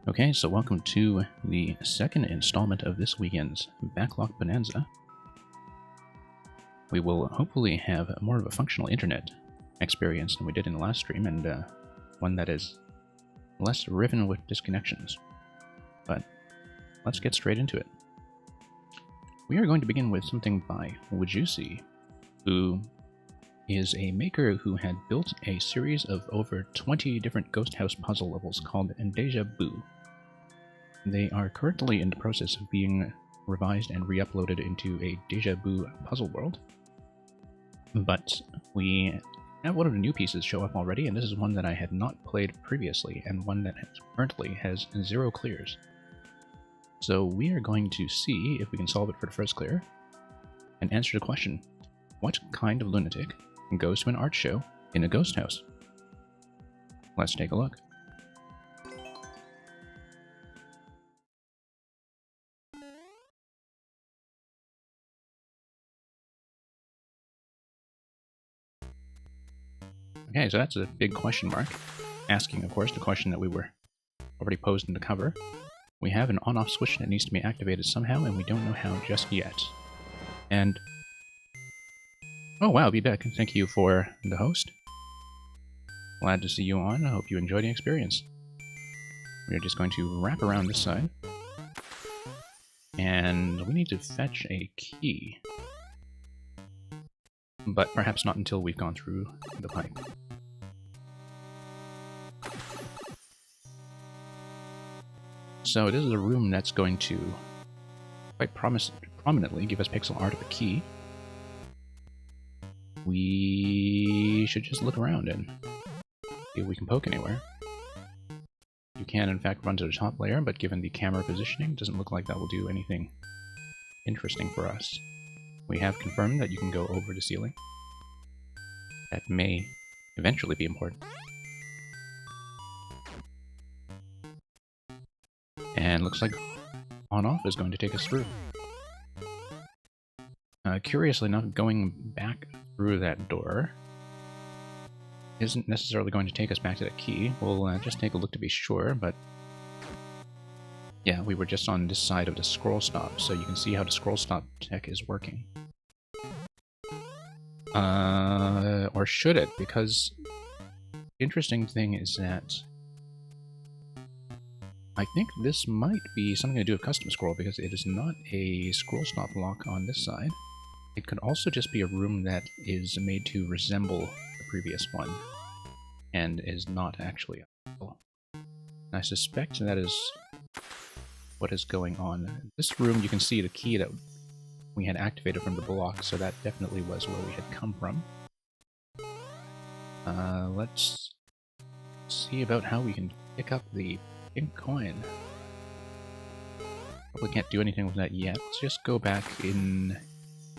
Okay, so welcome to the second installment of this weekend's Backlog Bonanza. We will hopefully have more of a functional internet experience than we did in the last stream, and one that is less riven with disconnections. But let's get straight into it. We are going to begin with something by Wajusi, who is a maker who had built a series of over 20 different ghost house puzzle levels called Deja Vu. They are currently in the process of being revised and re-uploaded into a Deja Vu puzzle world. But we have one of the new pieces show up already, and this is one that I had not played previously, and one that currently has 0 clears. So we are going to see if we can solve it for the first clear, and answer the question, what kind of lunatic goes to an art show in a ghost house? Let's take a look. Okay, so that's a big question mark. Asking, of course, the question that we were already posed in the cover. We have an on-off switch that needs to be activated somehow, and we don't know how just yet. And... oh wow, Vivek, thank you for the host. Glad to see you on. I hope you enjoy the experience. We are just going to wrap around this side. And we need to fetch a key. But perhaps not until we've gone through the pipe. So this is a room that's going to quite prominently give us pixel art of a key. We should just look around and see if we can poke anywhere. You can in fact run to the top layer, but given the camera positioning, it doesn't look like that will do anything interesting for us. We have confirmed that you can go over the ceiling. That may eventually be important. And looks like on-off is going to take us through. Curiously enough, going back through that door isn't necessarily going to take us back to that key. We'll just take a look to be sure, but yeah, we were just on this side of the scroll stop, so you can see how the scroll stop tech is working. Or should it? Because the interesting thing is that I think this might be something to do with custom scroll, because it is not a scroll stop lock on this side. It could also just be a room that is made to resemble the previous one, and is not actually a I suspect that is what is going on. This room, you can see the key that we had activated from the block, so that definitely was where we had come from. Let's see about how we can pick up the pink coin. Probably can't do anything with that yet. Let's just go back in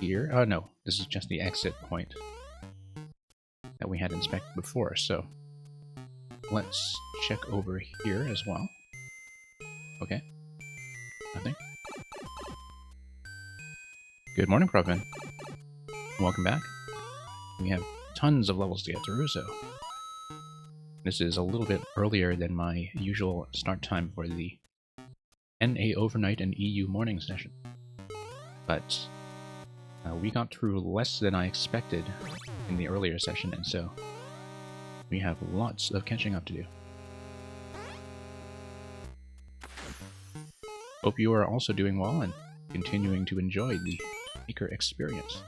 here. Oh no, this is just the exit point that we had inspected before, so let's check over here as well. Okay. Nothing. Good morning, Provin. Welcome back. We have tons of levels to get through, so this is a little bit earlier than my usual start time for the NA overnight and EU morning session. But we got through less than I expected in the earlier session, and so we have lots of catching up to do. Hope you are also doing well and continuing to enjoy the maker experience.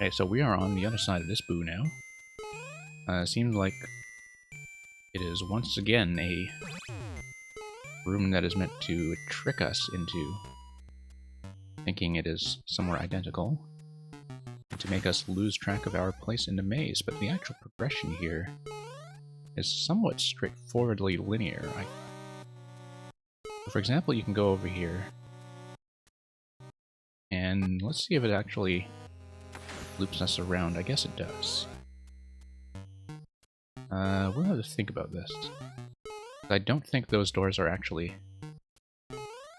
Okay, so we are on the other side of this boo now. Seems like it is once again a room that is meant to trick us into thinking it is somewhere identical, and to make us lose track of our place in the maze, but the actual progression here is somewhat straightforwardly linear. For example, you can go over here, and let's see if it actually loops us around. I guess it does. We'll have to think about this. I don't think those doors are actually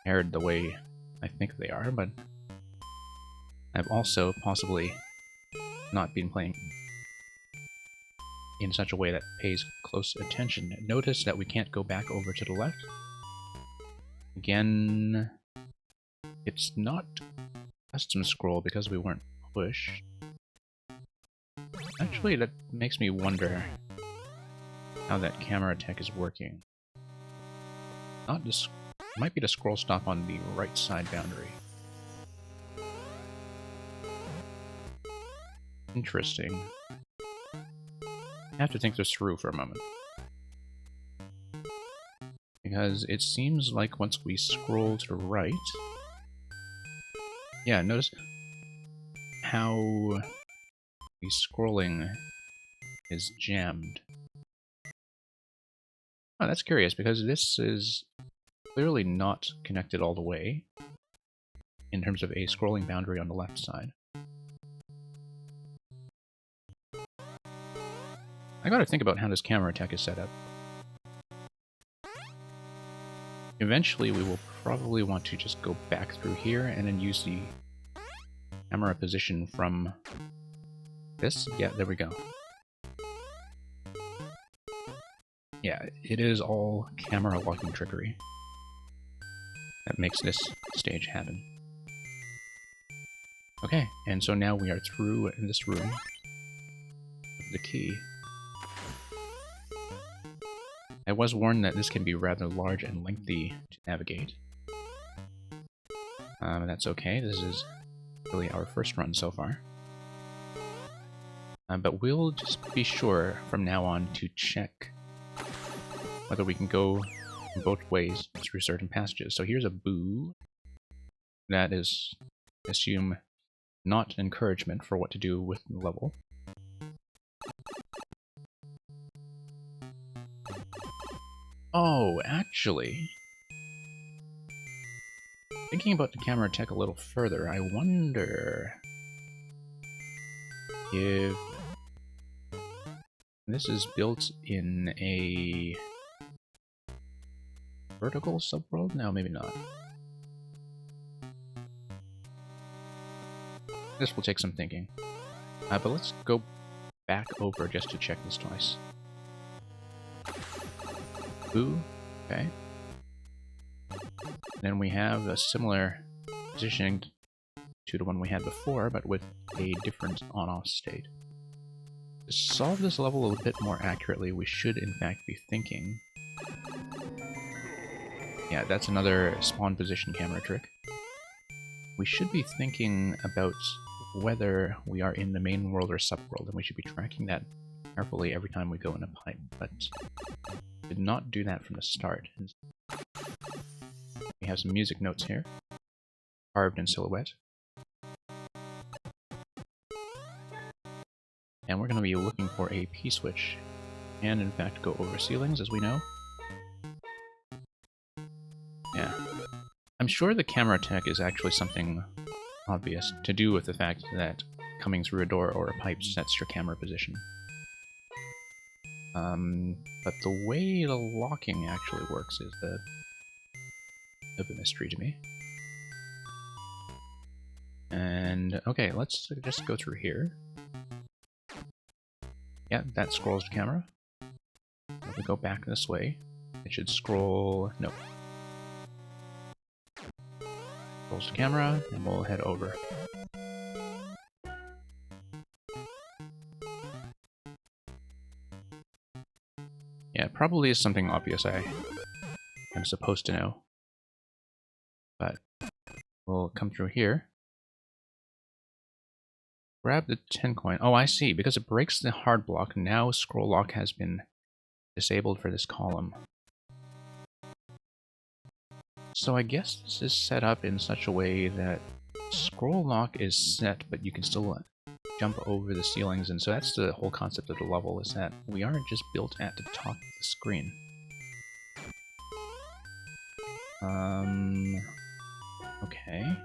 paired the way I think they are, but I've also possibly not been playing in such a way that pays close attention. Notice that we can't go back over to the left. Again, it's not custom scroll because we weren't pushed. Actually, that makes me wonder how that camera tech is working. Not this. Might be the scroll stop on the right side boundary. Interesting. I have to think this through for a moment. Because it seems like once we scroll to the right... Yeah, notice how the scrolling is jammed. Oh, that's curious, because this is clearly not connected all the way in terms of a scrolling boundary on the left side. I gotta think about how this camera tech is set up. Eventually we will probably want to just go back through here and then use the camera position from this. Yeah, there we go. Yeah, it is all camera locking trickery that makes this stage happen. Okay, and so now we are through in this room with the key. I was warned that this can be rather large and lengthy to navigate. That's okay, this is really our first run so far. But we'll just be sure from now on to check whether we can go both ways through certain passages. So here's a boo. That is, I assume, not encouragement for what to do with the level. Oh, actually, thinking about the camera tech a little further, I wonder if this is built in a vertical subworld? No, maybe not. This will take some thinking. But let's go back over just to check this twice. Ooh, okay. Then we have a similar positioning to the one we had before, but with a different on-off state. To solve this level a bit more accurately, we should in fact be thinking... Yeah, that's another spawn position camera trick. We should be thinking about whether we are in the main world or subworld, and we should be tracking that carefully every time we go in a pipe, but did not do that from the start. We have some music notes here, carved in silhouette. And we're going to be looking for a P-switch, and in fact go over ceilings, as we know. Yeah. I'm sure the camera tech is actually something obvious, to do with the fact that coming through a door or a pipe sets your camera position. But the way the locking actually works is a bit of a mystery to me. And, okay, let's just go through here. Yeah, that scrolls the camera. If we go back this way, it should scroll... no. Scrolls the camera, and we'll head over. Yeah, it probably is something obvious I am supposed to know. But we'll come through here. Grab the 10 coin. Oh, I see. Because it breaks the hard block, now scroll lock has been disabled for this column. So I guess this is set up in such a way that scroll lock is set, but you can still jump over the ceilings, and so that's the whole concept of the level, is that we aren't just built at the top of the screen. Okay.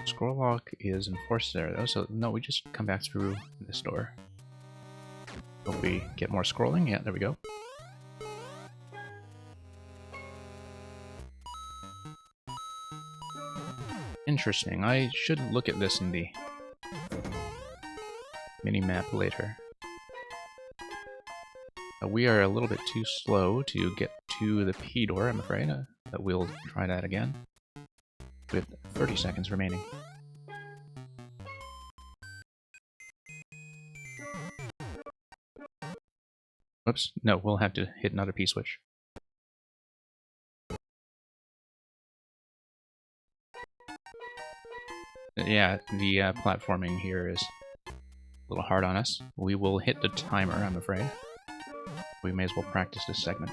Scroll lock is enforced there though, so no, we just come back through this door. Hope we get more scrolling. Yeah, there we go. Interesting. I should look at this in the mini-map later. We are a little bit too slow to get to the P door, I'm afraid, but we'll try that again with 30 seconds remaining. Whoops, no, we'll have to hit another P switch. Yeah, the platforming here is a little hard on us. We will hit the timer, I'm afraid. We may as well practice this segment.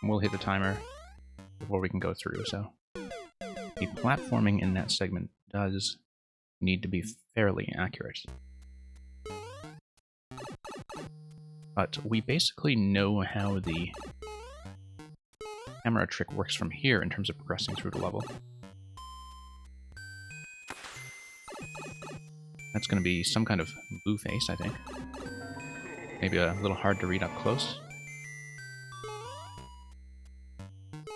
We'll hit the timer before we can go through, so the platforming in that segment does need to be fairly accurate. But we basically know how the camera trick works from here in terms of progressing through the level. That's going to be some kind of boo face, I think. Maybe a little hard to read up close.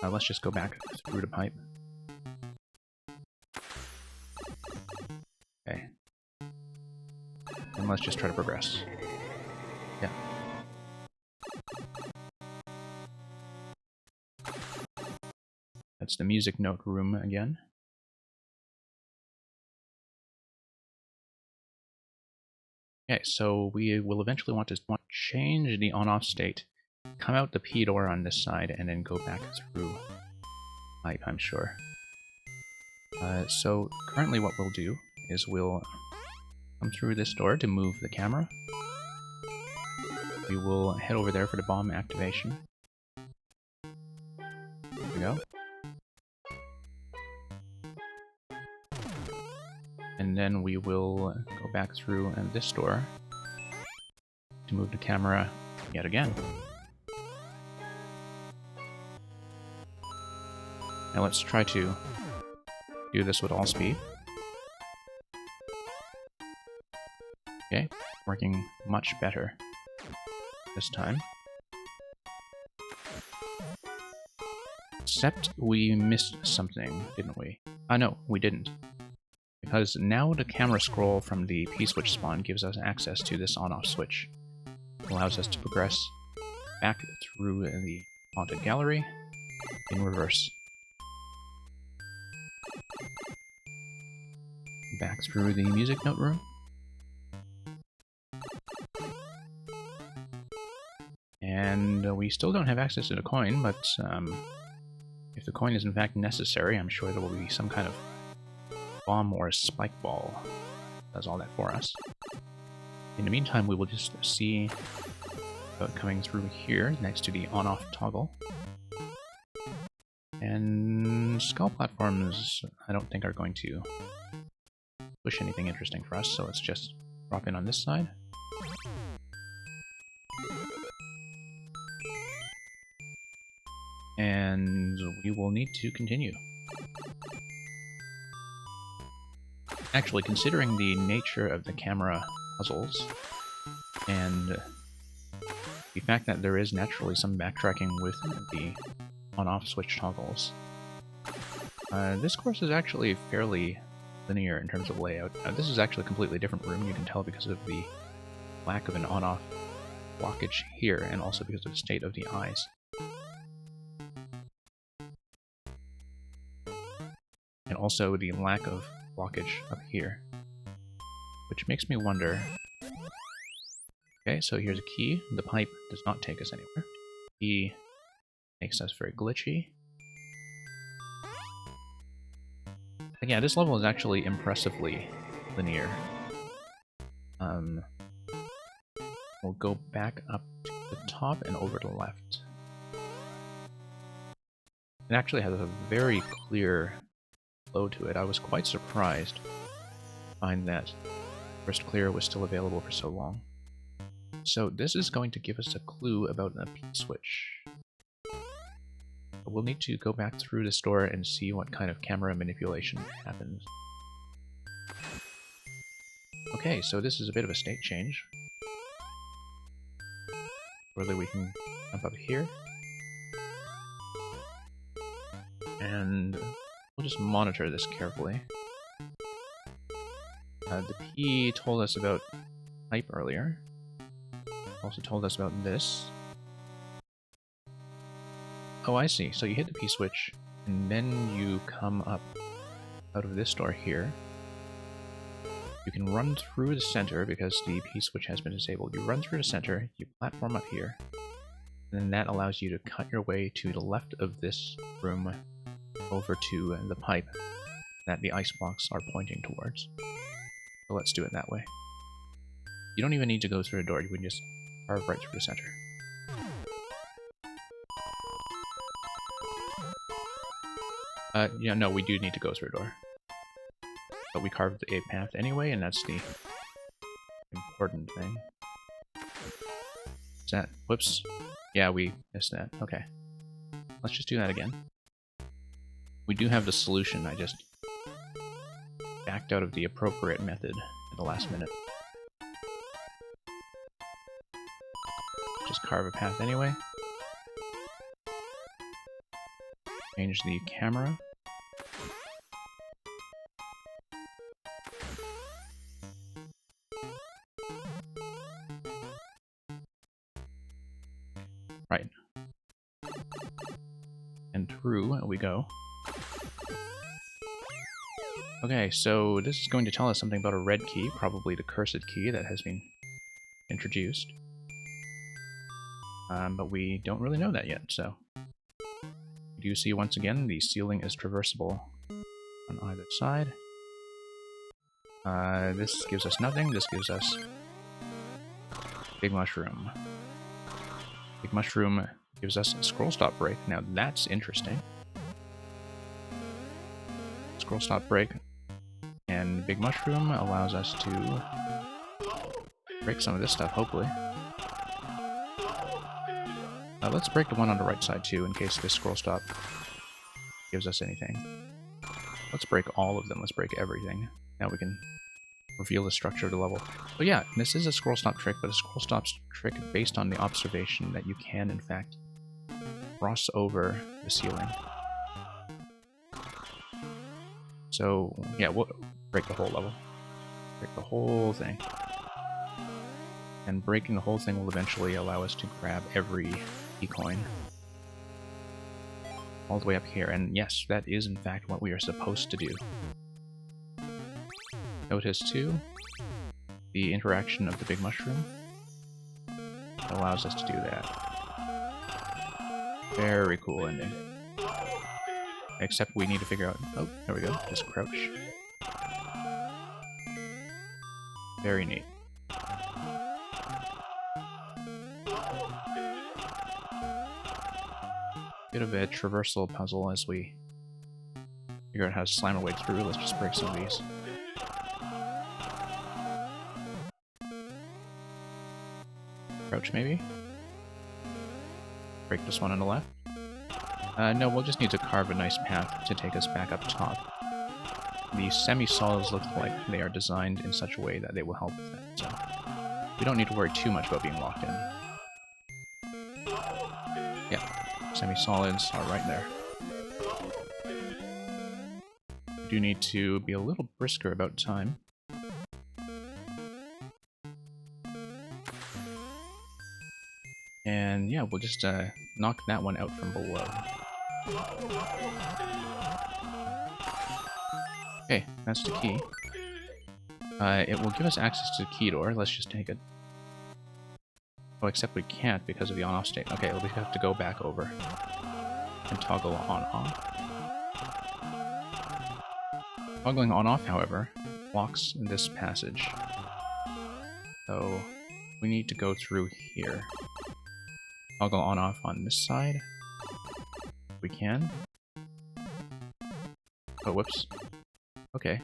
Let's just go back through the pipe. Okay. And let's just try to progress. Yeah. That's the music note room again. Okay, so we will eventually want to change the on-off state, come out the P door on this side, and then go back through pipe, I'm sure. So currently what we'll do is we'll come through this door to move the camera. We will head over there for the bomb activation. There we go. And then we will go back through this door to move the camera yet again. Now let's try to do this with all speed. Okay, working much better this time. Except we missed something, didn't we? No, we didn't. Because now the camera scroll from the P-switch spawn gives us access to this on-off switch. It allows us to progress back through the haunted gallery in reverse. Back through the music note room. And we still don't have access to the coin, but if the coin is in fact necessary, I'm sure there will be some kind of bomb or a spike ball that does all that for us. In the meantime, we will just see coming through here next to the on-off toggle. And skull platforms, I don't think are going to push anything interesting for us, so let's just drop in on this side. And we will need to continue. Actually, considering the nature of the camera puzzles, and the fact that there is naturally some backtracking with the on-off switch toggles, this course is actually fairly linear in terms of layout. This is actually a completely different room, you can tell because of the lack of an on-off blockage here, and also because of the state of the eyes. And also the lack of blockage up here, which makes me wonder. Okay, so here's a key. The pipe does not take us anywhere. Key makes us very glitchy. But yeah, this level is actually impressively linear. We'll go back up to the top and over to the left. It actually has a very clear flow to it. I was quite surprised to find that First Clear was still available for so long. So this is going to give us a clue about the P-switch. We'll need to go back through the store and see what kind of camera manipulation happens. Okay, so this is a bit of a state change. Whether we can jump up here. And we'll just monitor this carefully. The P told us about pipe earlier. Also told us about this. Oh, I see. So you hit the P switch, and then you come up out of this door here. You can run through the center because the P switch has been disabled. You run through the center, you platform up here, and then that allows you to cut your way to the left of this room over to the pipe that the ice blocks are pointing towards. So let's do it that way. You don't even need to go through the door, you can just carve right through the center. Yeah, no, we do need to go through a door. But we carved a path anyway, and that's the important thing. Is that... whoops. Yeah, we missed that. Okay. Let's just do that again. We do have the solution, I just backed out of the appropriate method at the last minute. Just carve a path anyway. Change the camera. Right. And through we go. Okay, so this is going to tell us something about a red key, probably the cursed key that has been introduced. But we don't really know that yet, so... We do see once again the ceiling is traversable on either side. This gives us nothing, this gives us Big Mushroom. Big Mushroom gives us a scroll stop break. Now that's interesting. Scroll stop break. And Big Mushroom allows us to break some of this stuff, hopefully. Let's break the one on the right side too, in case this scroll stop gives us anything. Let's break all of them, let's break everything. Now we can reveal the structure of the level. So yeah, this is a scroll stop trick, but a scroll stop trick based on the observation that you can, in fact, cross over the ceiling. So, yeah, we'll break the whole level. Break the whole thing. And breaking the whole thing will eventually allow us to grab every key coin. All the way up here, and yes, that is in fact what we are supposed to do. Notice too, the interaction of the Big Mushroom allows us to do that. Very cool ending. Except we need to figure out... oh, there we go, just crouch. Very neat. Bit of a traversal puzzle as we figure out how to slam our way through. Let's just break some of these. Crouch, maybe? Break this one on the left. No, we'll just need to carve a nice path to take us back up top. The semi-solids look like they are designed in such a way that they will help with that, so we don't need to worry too much about being locked in. Yeah, semi-solids are right there. We do need to be a little brisker about time. And yeah, we'll just knock that one out from below. Okay, that's the key. It will give us access to the key door. Let's just take it. Oh, except we can't because of the on-off state. Okay, we have to go back over and toggle on-off. Toggling on-off, however, blocks this passage. So we need to go through here. Toggle on-off on this side. We can. Oh, whoops. Okay.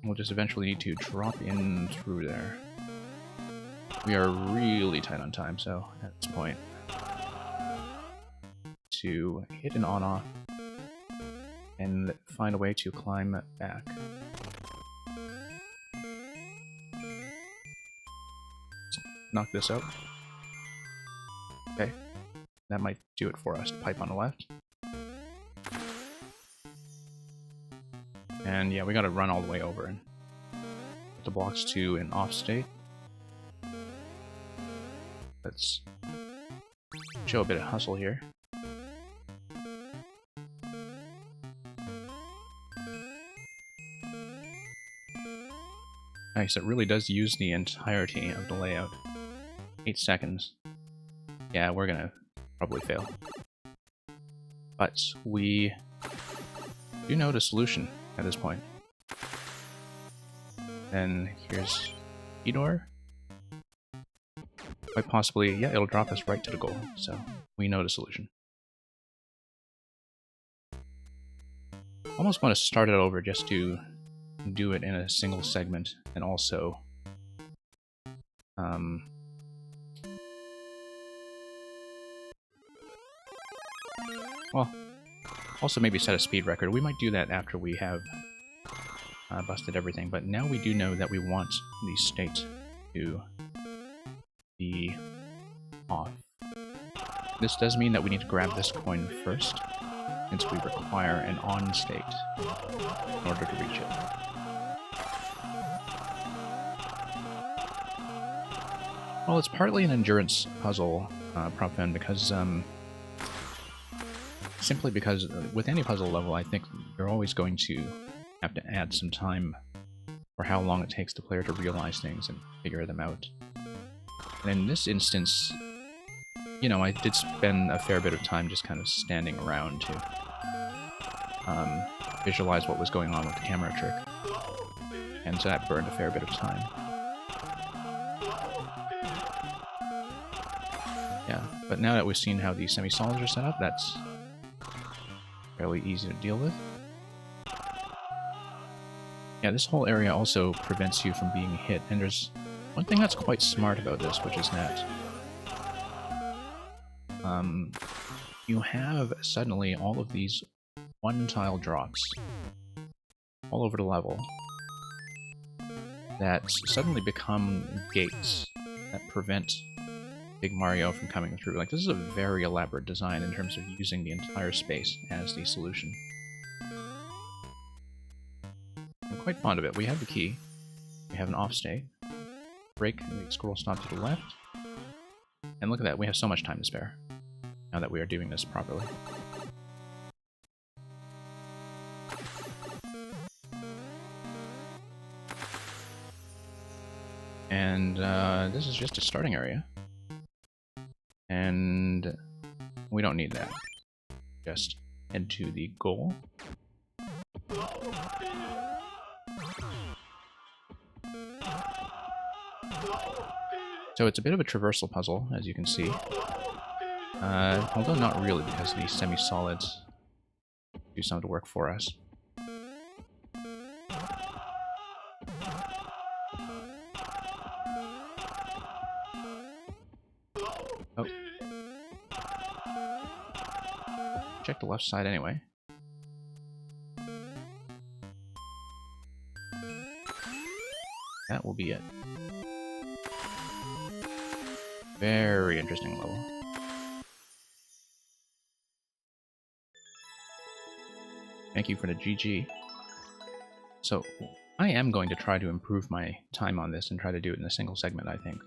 We'll just eventually need to drop in through there. We are really tight on time, so at this point, to hit an on-off and find a way to climb back. Knock this out. Okay, that might do it for us. Pipe on the left. And yeah, we gotta run all the way over and the blocks to an off state. Let's show a bit of hustle here. Nice, it really does use the entirety of the layout. 8 seconds. Yeah, we're gonna probably fail. But we do know the solution at this point. Then here's Edor. Quite possibly, yeah, it'll drop us right to the goal, so we know the solution. Almost want to start it over just to do it in a single segment, and also well, also maybe set a speed record. We might do that after we have busted everything, but now we do know that we want the state to be off. This does mean that we need to grab this coin first, since we require an on state in order to reach it. Well, it's partly an endurance puzzle, Propfen, because simply because with any puzzle level, I think you're always going to have to add some time for how long it takes the player to realize things and figure them out. And in this instance, you know, I did spend a fair bit of time just kind of standing around to visualize what was going on with the camera trick. And so that burned a fair bit of time. Yeah, but now that we've seen how these semi-solids are set up, that's fairly easy to deal with. Yeah, this whole area also prevents you from being hit, and there's one thing that's quite smart about this, which is that you have suddenly all of these one-tile drops all over the level that suddenly become gates that prevent Big Mario from coming through. Like, this is a very elaborate design in terms of using the entire space as the solution. I'm quite fond of it. We have the key, we have an off state, break the scroll stop to the left, and look at that, we have so much time to spare now that we are doing this properly. And this is just a starting area. And we don't need that. Just head to the goal. So it's a bit of a traversal puzzle, as you can see. Although not really, because these semi-solids do some of the work for us. Oh. Check the left side anyway. That will be it. Very interesting level. Thank you for the GG. So, I am going to try to improve my time on this and try to do it in a single segment, I think.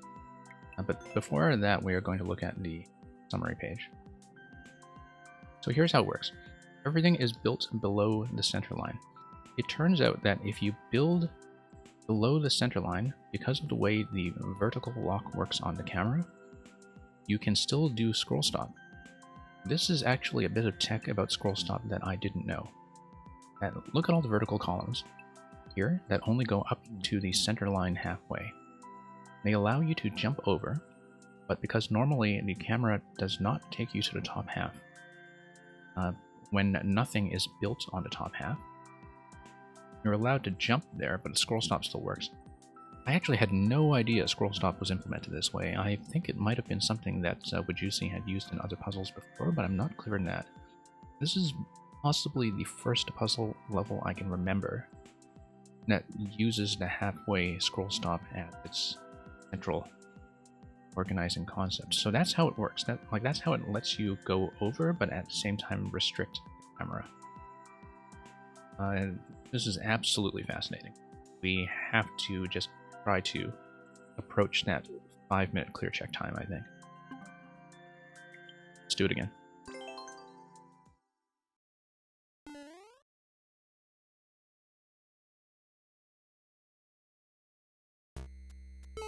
But before that, we are going to look at the summary page. So here's how it works. Everything is built below the center line. It turns out that if you build below the center line, because of the way the vertical lock works on the camera, you can still do scroll stop. This is actually a bit of tech about scroll stop that I didn't know. And look at all the vertical columns here that only go up to the center line halfway. They allow you to jump over, but because normally the camera does not take you to the top half, when nothing is built on the top half, you're allowed to jump there, but the scroll stop still works. I actually had no idea scroll stop was implemented this way. I think it might have been something that Wajusi had used in other puzzles before, but I'm not clear on that. This is possibly the first puzzle level I can remember that uses the halfway scroll stop as its central organizing concept. So that's how it works. That's how it lets you go over, but at the same time restrict the camera. This is absolutely fascinating. we have to just try to approach that 5-minute clear check time, I think. Let's do it again.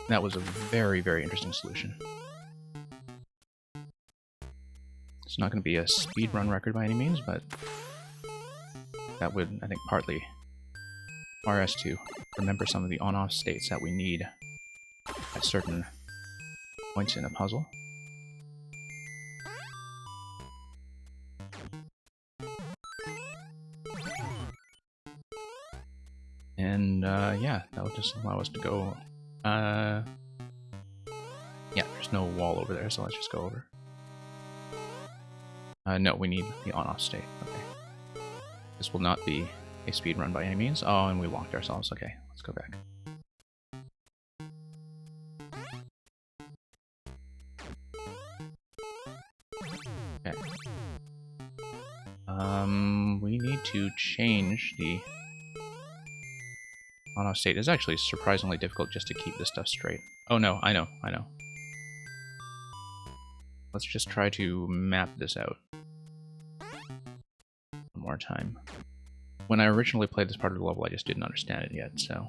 That was a very, very interesting solution. It's not going to be a speedrun record by any means, but that would, I think, partly require us to remember some of the on-off states that we need at certain points in a puzzle. And yeah, that would just allow us to go. Yeah, there's no wall over there, so let's just go over. No, we need the on-off state. Okay. This will not be a speed run by any means. Oh, and we locked ourselves. Okay, let's go back. Okay. We need to change the on-off state. It's actually surprisingly difficult just to keep this stuff straight. Oh no, I know. Let's just try to map this out one more time. When I originally played this part of the level, I just didn't understand it yet, so...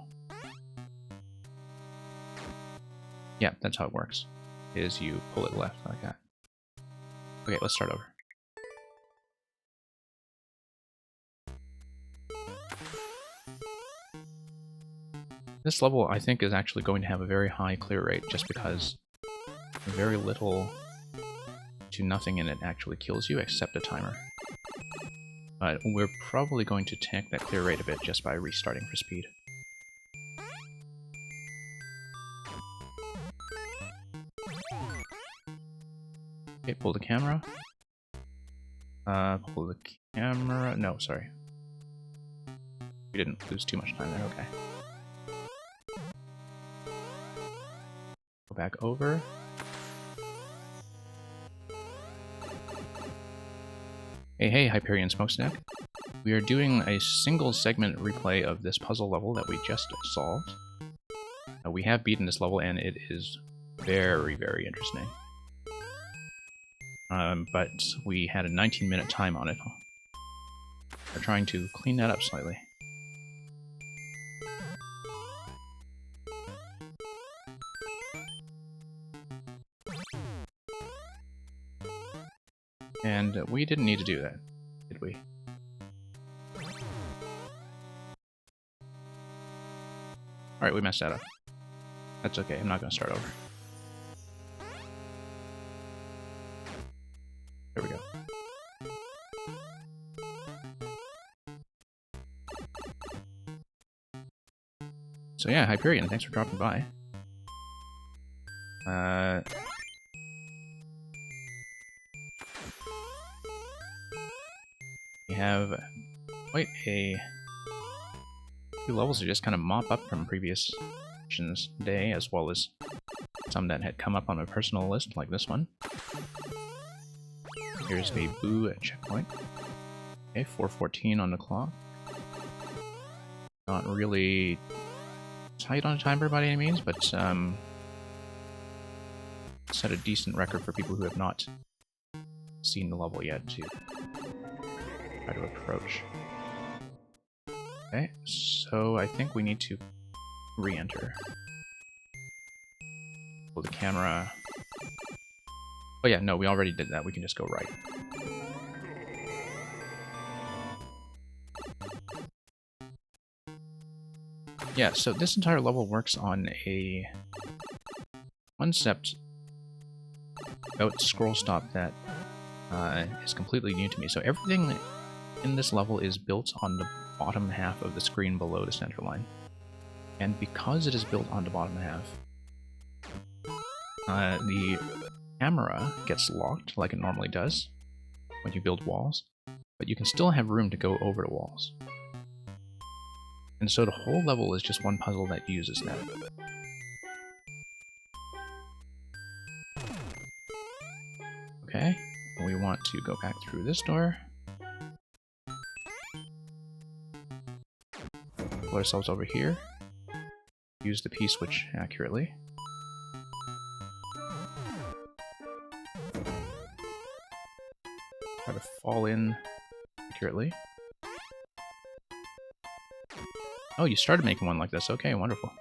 Yeah, that's how it works. Is you pull it left like that. Okay, let's start over. This level, I think, is actually going to have a very high clear rate, just because very little to nothing in it actually kills you, except a timer. But we're probably going to tank that clear rate a bit just by restarting for speed. Okay, pull the camera. Pull the camera. No, sorry. We didn't lose too much time there, okay. Go back over. Hey, Hyperion Smokestack. We are doing a single segment replay of this puzzle level that we just solved. We have beaten this level and it is very, very interesting. But we had a 19-minute time on it. We're trying to clean that up slightly. And we didn't need to do that, did we? Alright, we messed that up. That's okay, I'm not going to start over. There we go. So yeah, Hyperion, thanks for dropping by. We have quite a few levels to just kind of mop up from previous missions day, as well as some that had come up on my personal list, like this one. Here's a boo at checkpoint. Okay, 4:14 on the clock. Not really tight on a timer by any means, but set a decent record for people who have not seen the level yet to try to approach. Okay, so I think we need to re-enter. Pull the camera. Oh yeah, no, we already did that. We can just go right. Yeah, so this entire level works on a concept about scroll stop that is completely new to me. So everything in this level is built on the bottom half of the screen below the center line. And because it is built on the bottom half, the camera gets locked like it normally does when you build walls, but you can still have room to go over the walls. And so the whole level is just one puzzle that uses that. Okay, we want to go back through this door. Put ourselves over here. use the P-switch accurately. Try to fall in accurately. Oh, you started making one like this. Okay, wonderful.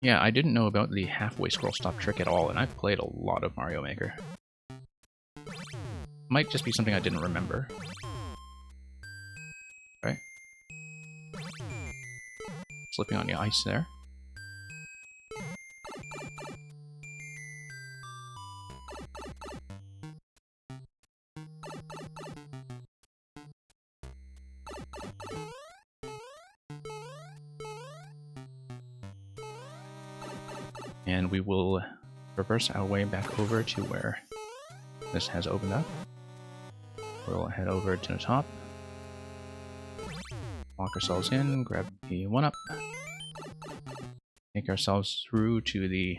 Yeah, I didn't know about the halfway scroll stop trick at all, and I've played a lot of Mario Maker. Might just be something I didn't remember. Right? Slipping on the ice there. And we will reverse our way back over to where this has opened up. We'll head over to the top. Lock ourselves in, grab the 1-up. Take ourselves through to the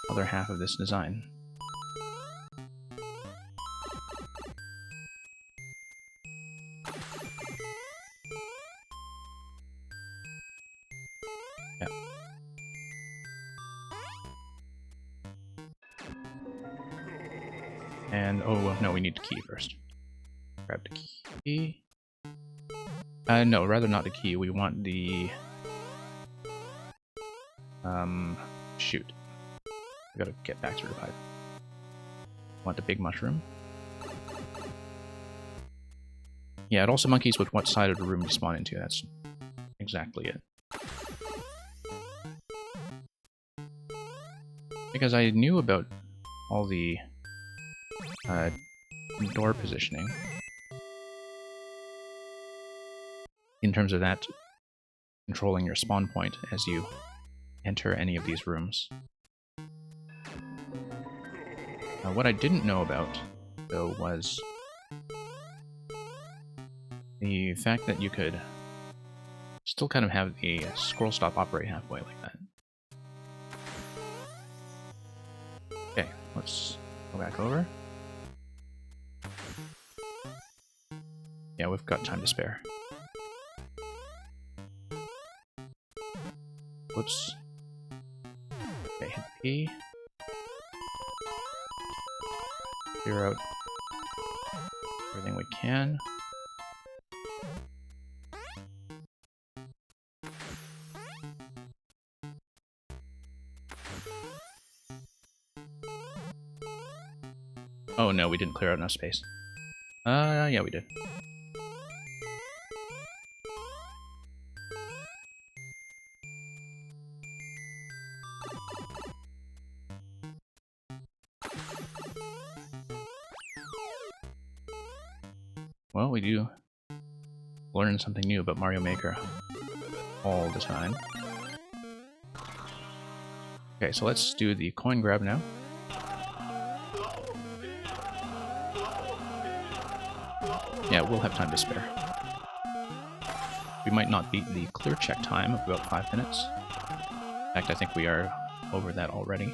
other half of this design. Yeah. And, oh, no, we need the key first. Grab the key. No, rather not the key. We want the... shoot. I gotta get back through the pipe. Want the big mushroom. Yeah, it also monkeys with what side of the room you spawn into. That's exactly it. Because I knew about all the door positioning in terms of that controlling your spawn point as you enter any of these rooms. What I didn't know about, though, was the fact that you could still kind of have the scroll stop operate halfway like that. Okay, let's go back over. Yeah, we've got time to spare. Whoops. Okay, hit P. Clear out everything we can. Oh no, we didn't clear out enough space. Yeah, we did. Well, we do learn something new about Mario Maker all the time. Okay, so let's do the coin grab now. Yeah, we'll have time to spare. We might not beat the clear check time of about 5 minutes. In fact, I think we are over that already.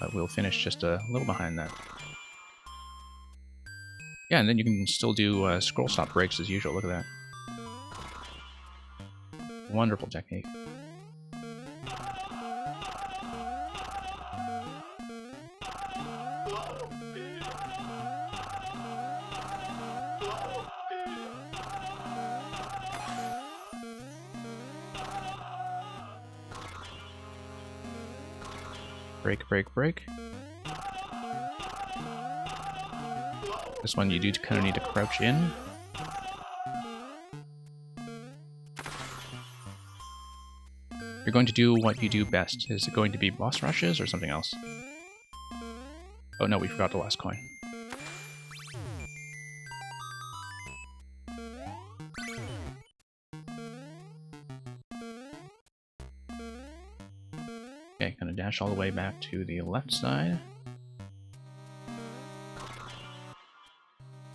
But we'll finish just a little behind that. Yeah, and then you can still do scroll stop breaks as usual. Look at that. Wonderful technique. Break, break, break. This one you do kind of need to crouch in. You're going to do what you do best. Is it going to be boss rushes or something else? Oh no, we forgot the last coin. Okay, gonna dash all the way back to the left side.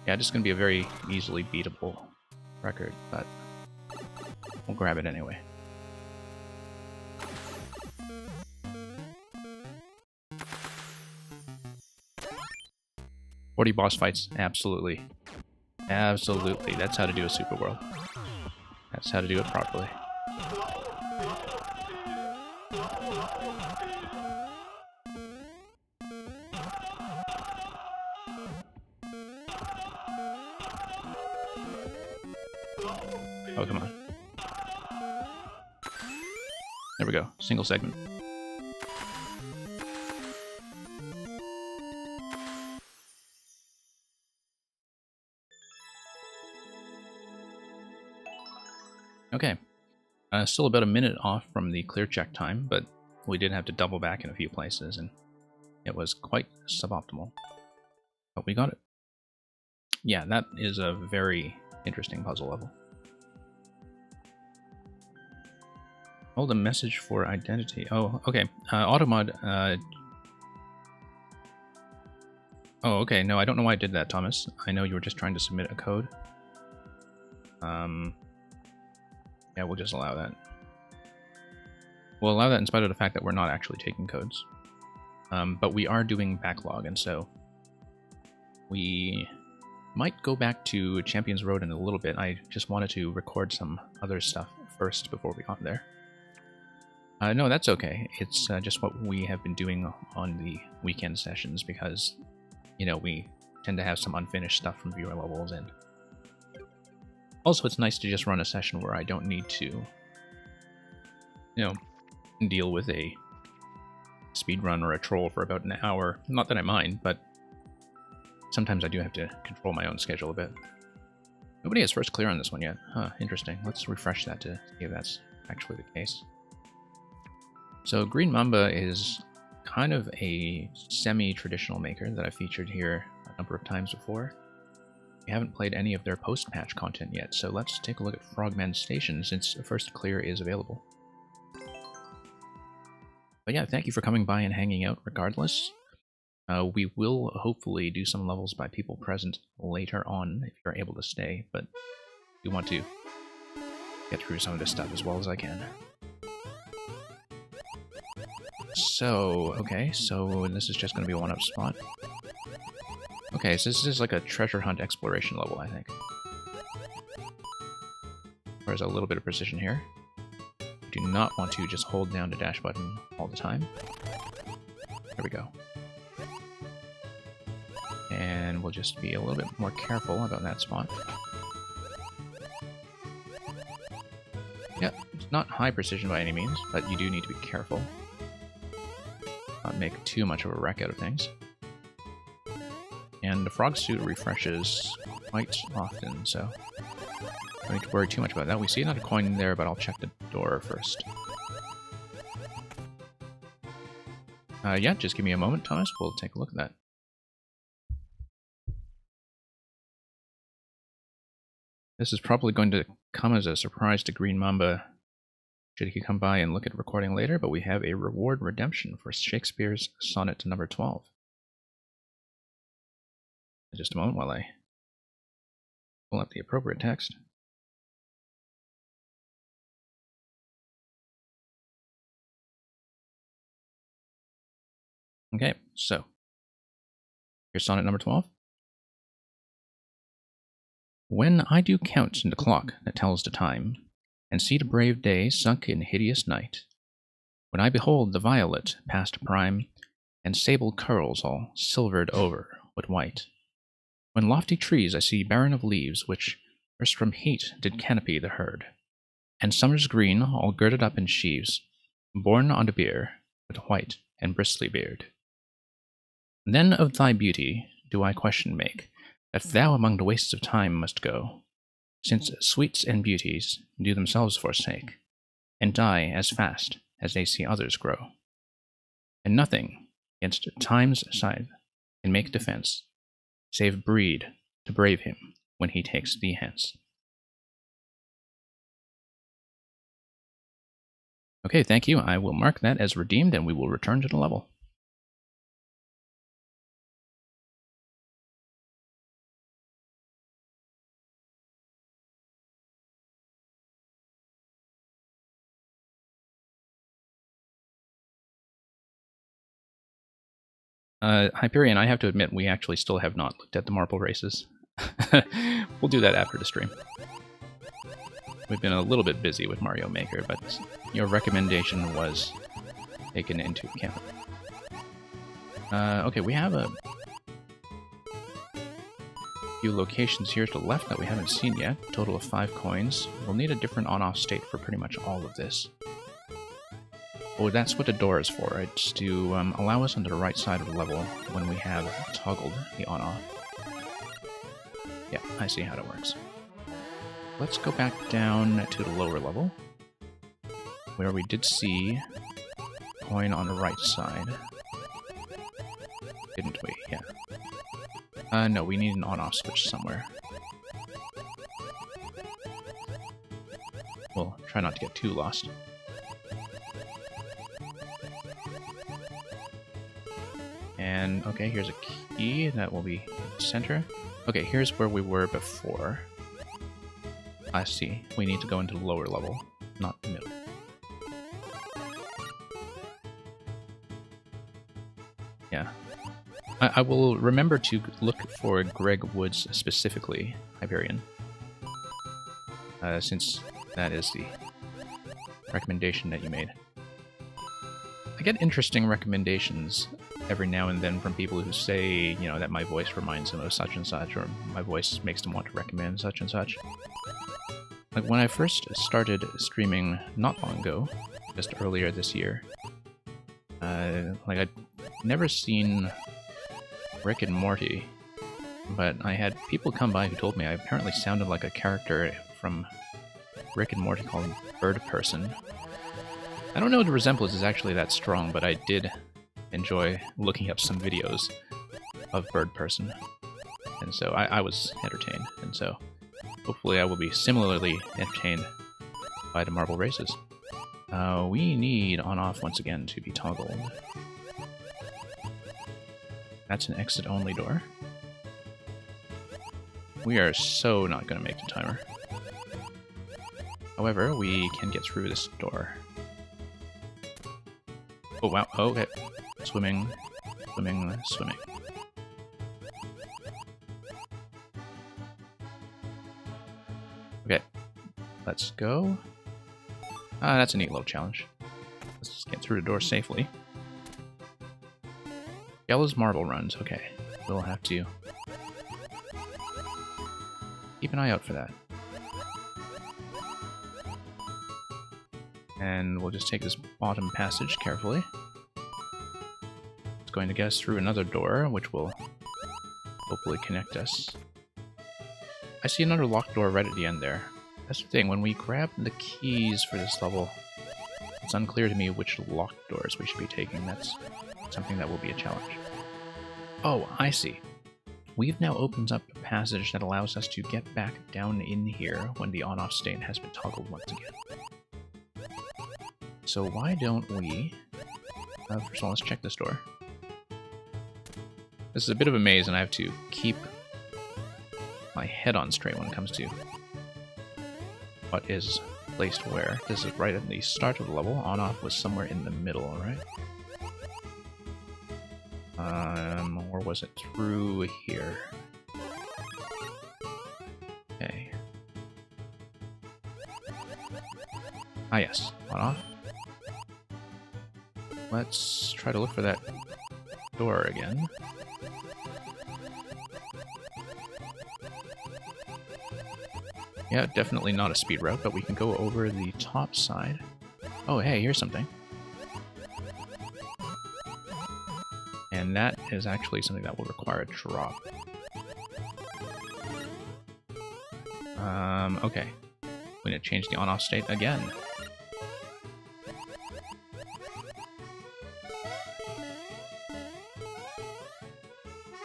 Yeah, just gonna be a very easily beatable record, but we'll grab it anyway. "40 boss fights, absolutely Absolutely, that's how to do a super world. That's how to do it properly. Oh, come on. There we go. Single segment. Okay. Still about a minute off from the clear check time, but we did have to double back in a few places, and it was quite suboptimal. But we got it. Yeah, that is a very interesting puzzle level. Hold a message for identity. Oh, okay. Automod. Oh, okay. No, I don't know why I did that, Thomas. I know you were just trying to submit a code. Yeah, we'll just allow that. We'll allow that in spite of the fact that we're not actually taking codes. But we are doing backlog, and so we might go back to Champions Road in a little bit. I just wanted to record some other stuff first before we got there. No, that's okay. It's just what we have been doing on the weekend sessions because, you know, we tend to have some unfinished stuff from viewer levels, and also it's nice to just run a session where I don't need to, you know, deal with a speedrun or a troll for about an hour. Not that I mind, but sometimes I do have to control my own schedule a bit. Nobody has first clear on this one yet. Huh, interesting. Let's refresh that to see if that's actually the case. So Green Mamba is kind of a semi-traditional maker that I've featured here a number of times before. We haven't played any of their post-patch content yet, so let's take a look at Frogman Station since first clear is available. But yeah, thank you for coming by and hanging out regardless. We will hopefully do some levels by people present later on if you're able to stay, but we want to get through some of this stuff as well as I can. So, okay, so this is just going to be a one-up spot. Okay, so this is like a treasure hunt exploration level, I think. There's a little bit of precision here. Do not want to just hold down the dash button all the time. There we go. And we'll just be a little bit more careful about that spot. Yep, it's not high precision by any means, but you do need to be careful. Not make too much of a wreck out of things. And the frog suit refreshes quite often, so don't need to worry too much about that. We see another coin there, but I'll check the door first. Yeah, just give me a moment, Thomas. We'll take a look at that. This is probably going to come as a surprise to Green Mamba should he come by and look at recording later, but we have a reward redemption for Shakespeare's Sonnet number 12. Just a moment while I pull up the appropriate text. Okay, so here's sonnet number 12. When I do count in the clock that tells the time, and see the brave day sunk in hideous night, when I behold the violet past prime, and sable curls all silvered over with white, when lofty trees I see barren of leaves, which first from heat did canopy the herd, and summer's green all girded up in sheaves, borne on the bier, with white and bristly beard. Then of thy beauty do I question make, that thou among the wastes of time must go, since sweets and beauties do themselves forsake, and die as fast as they see others grow. And nothing against time's scythe can make defense, save breed to brave him when he takes thee hence. Okay, thank you. I will mark that as redeemed, and we will return to the level. Hyperion, I have to admit, we actually still have not looked at the marble races. We'll do that after the stream. We've been a little bit busy with Mario Maker, but your recommendation was taken into account. Okay, we have a few locations here to the left that we haven't seen yet. Total of 5 coins. We'll need a different on-off state for pretty much all of this. Oh, that's what the door is for. It's to allow us onto the right side of the level when we have toggled the on-off. Yeah, I see how that works. Let's go back down to the lower level, where we did see a coin on the right side. Didn't we? Yeah. No, we need an on-off switch somewhere. We'll try not to get too lost. And, okay, here's a key that will be in the center. Okay, here's where we were before. I see. We need to go into the lower level, not the middle. Yeah. I will remember to look for Greg Woods specifically, Hyperion. Since that is the recommendation that you made. I get interesting recommendations every now and then from people who say, you know, that my voice reminds them of such and such, or my voice makes them want to recommend such and such. Like, when I first started streaming not long ago, just earlier this year, like, I'd never seen Rick and Morty, but I had people come by who told me I apparently sounded like a character from Rick and Morty called Bird Person. I don't know if the resemblance is actually that strong, but I did enjoy looking up some videos of Bird Person, and so I was entertained, and so hopefully I will be similarly entertained by the marble races. We need on-off once again to be toggled. That's an exit-only door. We are so not going to make the timer. However, we can get through this door. Oh, wow. Oh, okay. Swimming, swimming, swimming. Okay. Let's go. That's a neat little challenge. Let's just get through the door safely. Yellow's marble runs. Okay. We'll have to keep an eye out for that. And we'll just take this bottom passage carefully. It's going to get us through another door, which will hopefully connect us. I see another locked door right at the end there. That's the thing, when we grab the keys for this level, it's unclear to me which locked doors we should be taking. That's something that will be a challenge. Oh, I see. We've now opened up a passage that allows us to get back down in here when the on-off state has been toggled once again. So why don't we... first of all, let's check this door. This is a bit of a maze, and I have to keep my head on straight when it comes to what is placed where. This is right at the start of the level. On-off was somewhere in the middle, alright? Or was it through here? Okay. Ah, yes. On-off. Let's try to look for that door again. Yeah, definitely not a speed route, but we can go over the top side. Oh, hey, here's something. And that is actually something that will require a drop. Okay. We need to change the on-off state again.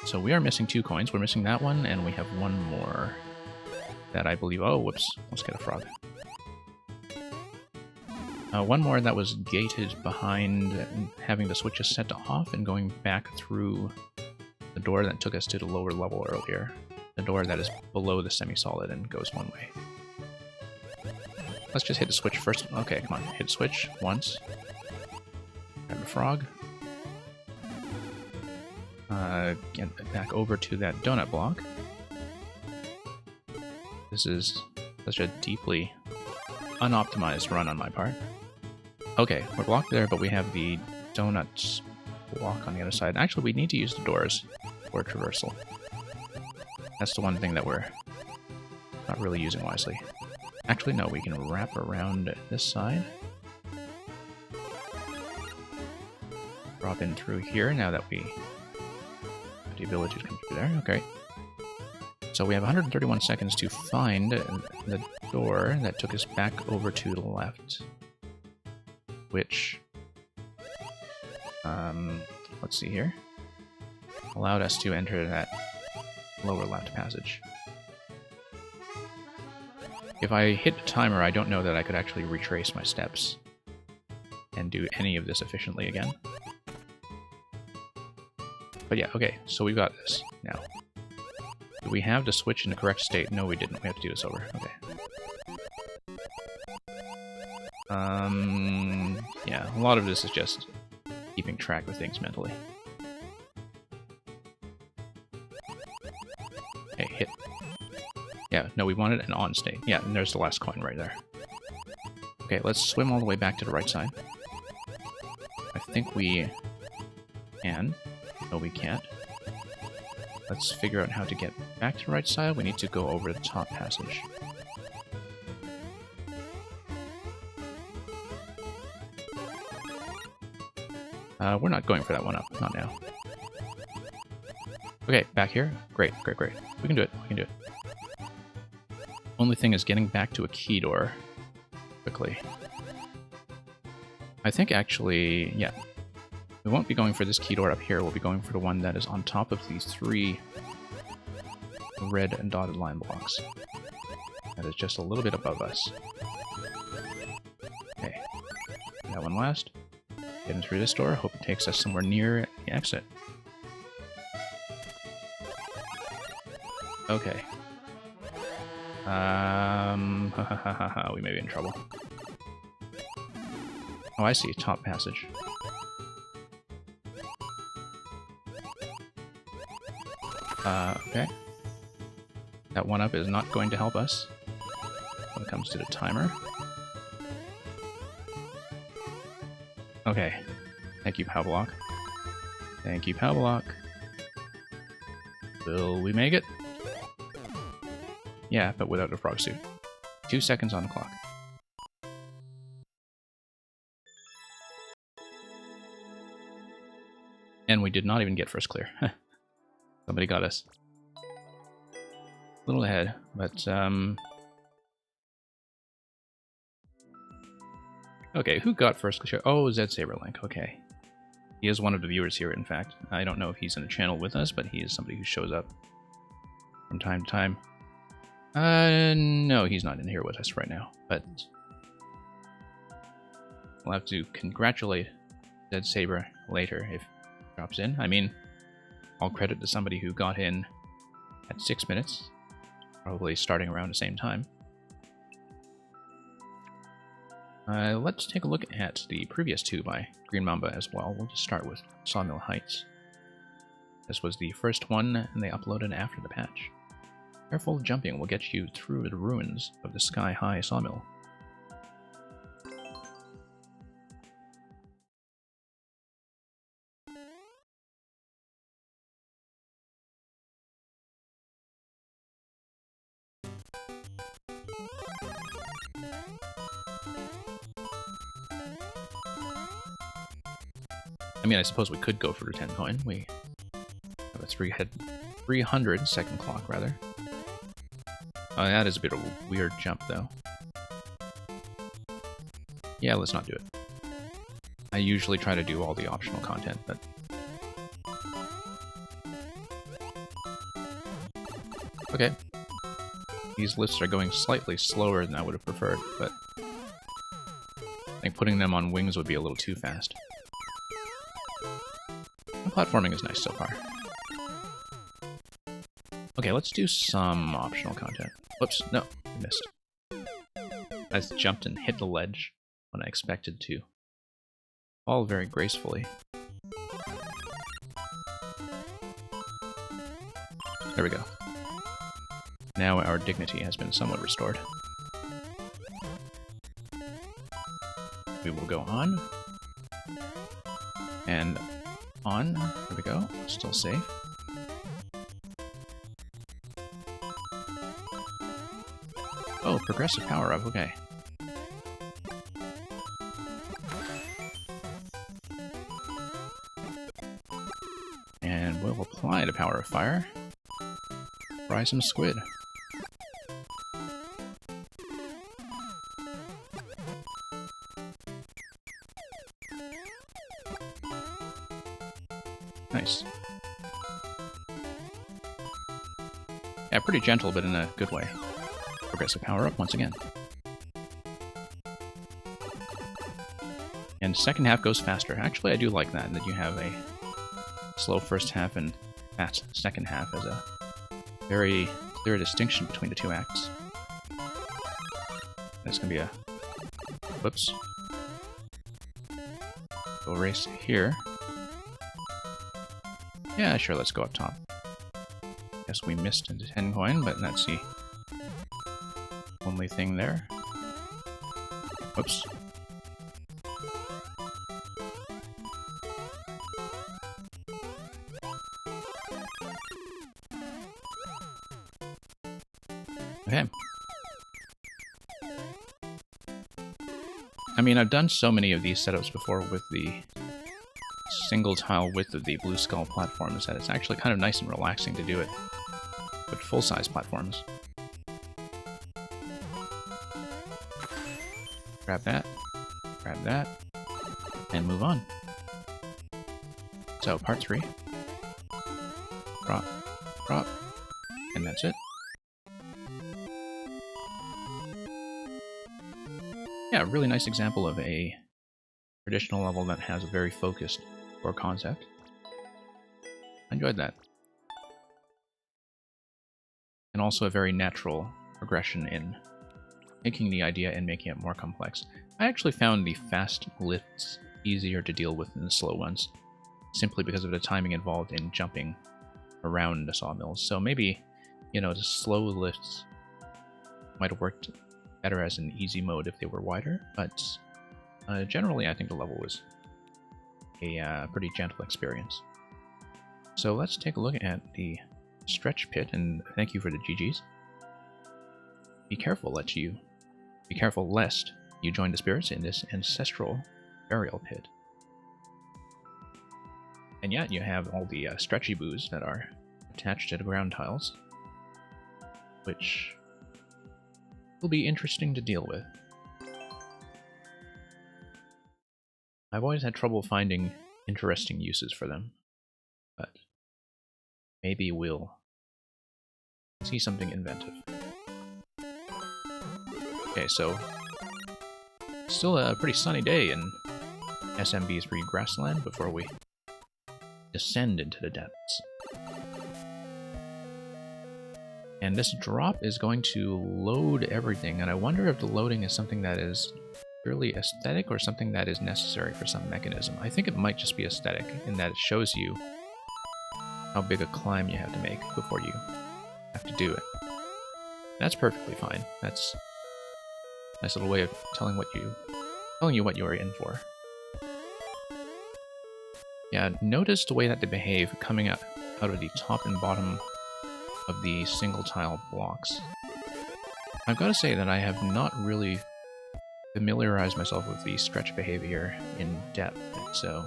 So we are missing 2 coins. We're missing that one, and we have one more that I believe... Oh, whoops. Let's get a frog. One more that was gated behind having the switches set to off and going back through the door that took us to the lower level earlier. The door that is below the semi-solid and goes one way. Let's just hit the switch first. Okay, come on. Hit switch once. Grab the frog. Get back over to that donut block. This is such a deeply unoptimized run on my part. Okay, we're blocked there, but we have the donuts block on the other side. Actually, we need to use the doors for traversal. That's the one thing that we're not really using wisely. Actually, no, we can wrap around this side. Drop in through here now that we have the ability to come through there. Okay. So we have 131 seconds to find the door that took us back over to the left. Which, let's see here, allowed us to enter that lower left passage. If I hit the timer, I don't know that I could actually retrace my steps and do any of this efficiently again. But yeah, okay, so we've got this now. Do we have the switch in the correct state? No, we didn't. We have to do this over. Okay. Yeah, a lot of this is just keeping track of things mentally. Okay, hit. Yeah, no, we wanted an on state. Yeah, and there's the last coin right there. Okay, let's swim all the way back to the right side. I think we can. No, we can't. Let's figure out how to get back to the right side. We need to go over the top passage. We're not going for that one up. Not now. Okay, back here. Great, great, great. We can do it. We can do it. Only thing is getting back to a key door quickly. I think actually, yeah. We won't be going for this key door up here. We'll be going for the one that is on top of these 3 red and dotted line blocks. That is just a little bit above us. Okay. That one last. Getting through this door. Hope it takes us somewhere near the exit. Okay. We may be in trouble. Oh, I see. Top passage. Okay. That one up is not going to help us when it comes to the timer. Okay. Thank you, Backlog. Thank you, Backlog. Will we make it? Yeah, but without a frog suit. 2 seconds on the clock. And we did not even get first clear. Somebody got us. A little ahead, but okay, who got first clear? Oh, Zed Saberlink, okay. He is one of the viewers here, in fact. I don't know if he's in the channel with us, but he is somebody who shows up from time to time. No, he's not in here with us right now, but we'll have to congratulate Zed Saber later if he drops in. I mean, all credit to somebody who got in at 6 minutes, probably starting around the same time. Let's take a look at the previous 2 by Green Mamba as well. We'll just start with Sawmill Heights. This was the first one, and they uploaded after the patch. Careful jumping will get you through the ruins of the sky-high sawmill. I mean, I suppose we could go for the 10 coin. We have a 300 second clock, rather. Oh, that is a bit of a weird jump, though. Yeah, let's not do it. I usually try to do all the optional content, but... Okay. These lifts are going slightly slower than I would have preferred, but... I think putting them on wings would be a little too fast. The platforming is nice so far. Okay, let's do some optional content. Whoops, no, I missed. I just jumped and hit the ledge when I expected to. Fall very gracefully. There we go. Now our dignity has been somewhat restored. We will go on. And on. There we go. Still safe. Oh, progressive power up. Okay. And we'll apply the power of fire. Fry some squid. Nice. Yeah, pretty gentle, but in a good way. Progressive power up once again. And second half goes faster. Actually, I do like that you have a slow first half and fast second half as a very clear distinction between the two acts. That's gonna be a... Whoops. We'll race here. Yeah, sure, let's go up top. Guess we missed into 10 coin, but that's the only thing there. Whoops. Okay. I mean, I've done so many of these setups before with the single tile width of the Blue Skull platforms that it's actually kind of nice and relaxing to do it with full-size platforms. Grab that, and move on. So, part 3. Drop, drop, and that's it. Yeah, a really nice example of a traditional level that has a very focused core concept. I enjoyed that. And also a very natural progression in taking the idea and making it more complex. I actually found the fast lifts easier to deal with than the slow ones, simply because of the timing involved in jumping around the sawmills. So maybe, you know, the slow lifts might have worked better as an easy mode if they were wider, but generally I think the level was a pretty gentle experience. So let's take a look at the stretch pit, and thank you for the GGs. Be careful lest you join the spirits in this ancestral burial pit. And yet you have all the stretchy boos that are attached to the ground tiles, which will be interesting to deal with. I've always had trouble finding interesting uses for them, but maybe we'll see something inventive. Okay, so still a pretty sunny day in SMB's Free Grassland before we descend into the depths. And this drop is going to load everything, and I wonder if the loading is something that is purely aesthetic or something that is necessary for some mechanism. I think it might just be aesthetic, in that it shows you how big a climb you have to make before you have to do it. That's perfectly fine. That's a nice little way of telling you what you are in for. Yeah, notice the way that they behave coming out of the top and bottom of the single tile blocks. I've got to say that I have not really familiarized myself with the stretch behavior in depth, so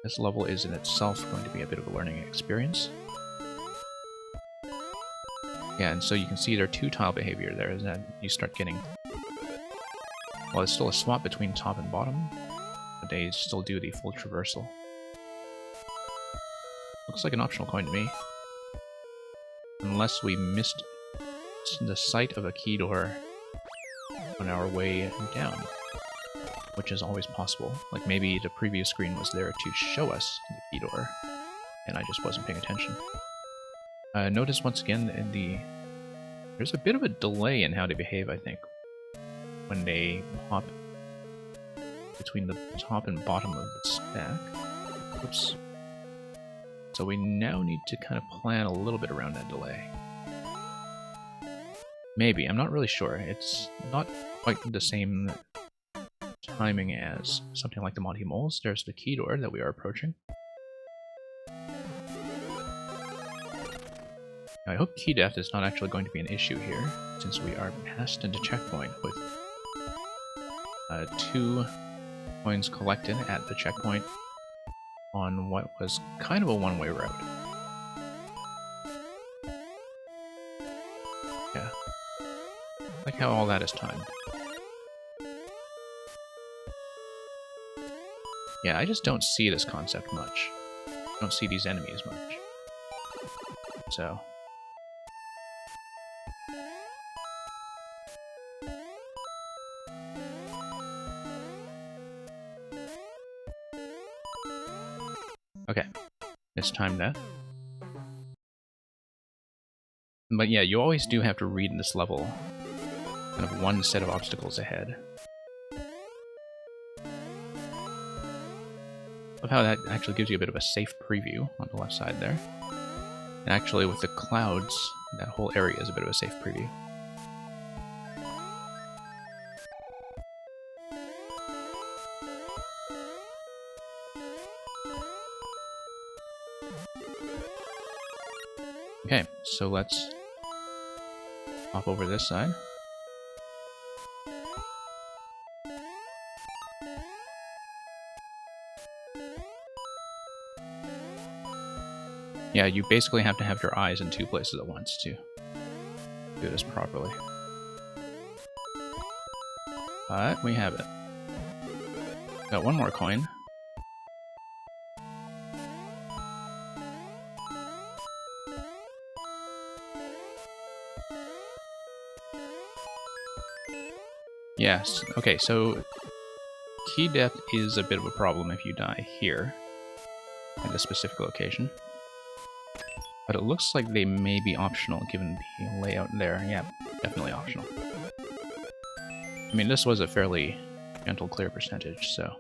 this level is in itself going to be a bit of a learning experience. Yeah, and so you can see their two tile behavior there, is that you start getting... Well, there's still a swap between top and bottom, but they still do the full traversal. Looks like an optional coin to me. Unless we missed the sight of a key door on our way down, which is always possible. Like maybe the previous screen was there to show us the key door, and I just wasn't paying attention. Notice once again there's a bit of a delay in how they behave, I think, when they hop between the top and bottom of the stack. Oops. So we now need to kind of plan a little bit around that delay. Maybe, I'm not really sure. It's not quite the same timing as something like the Monty Moles. There's the key door that we are approaching. Now, I hope key death is not actually going to be an issue here, since we are past into checkpoint with 2 coins collected at the checkpoint on what was kind of a one-way route. Yeah. Like how all that is timed. Yeah, I just don't see this concept much. I don't see these enemies much. So... okay. Mistimed that. But yeah, you always do have to read this level kind of one set of obstacles ahead. Love how that actually gives you a bit of a safe preview on the left side there. And actually with the clouds, that whole area is a bit of a safe preview. Okay, so let's hop over this side. Yeah, you basically have to have your eyes in 2 places at once to do this properly. But we have it. Got 1 more coin. Yes, okay, so key death is a bit of a problem if you die here at this specific location. But it looks like they may be optional given the layout there. Yeah, definitely optional. I mean, this was a fairly gentle clear percentage, so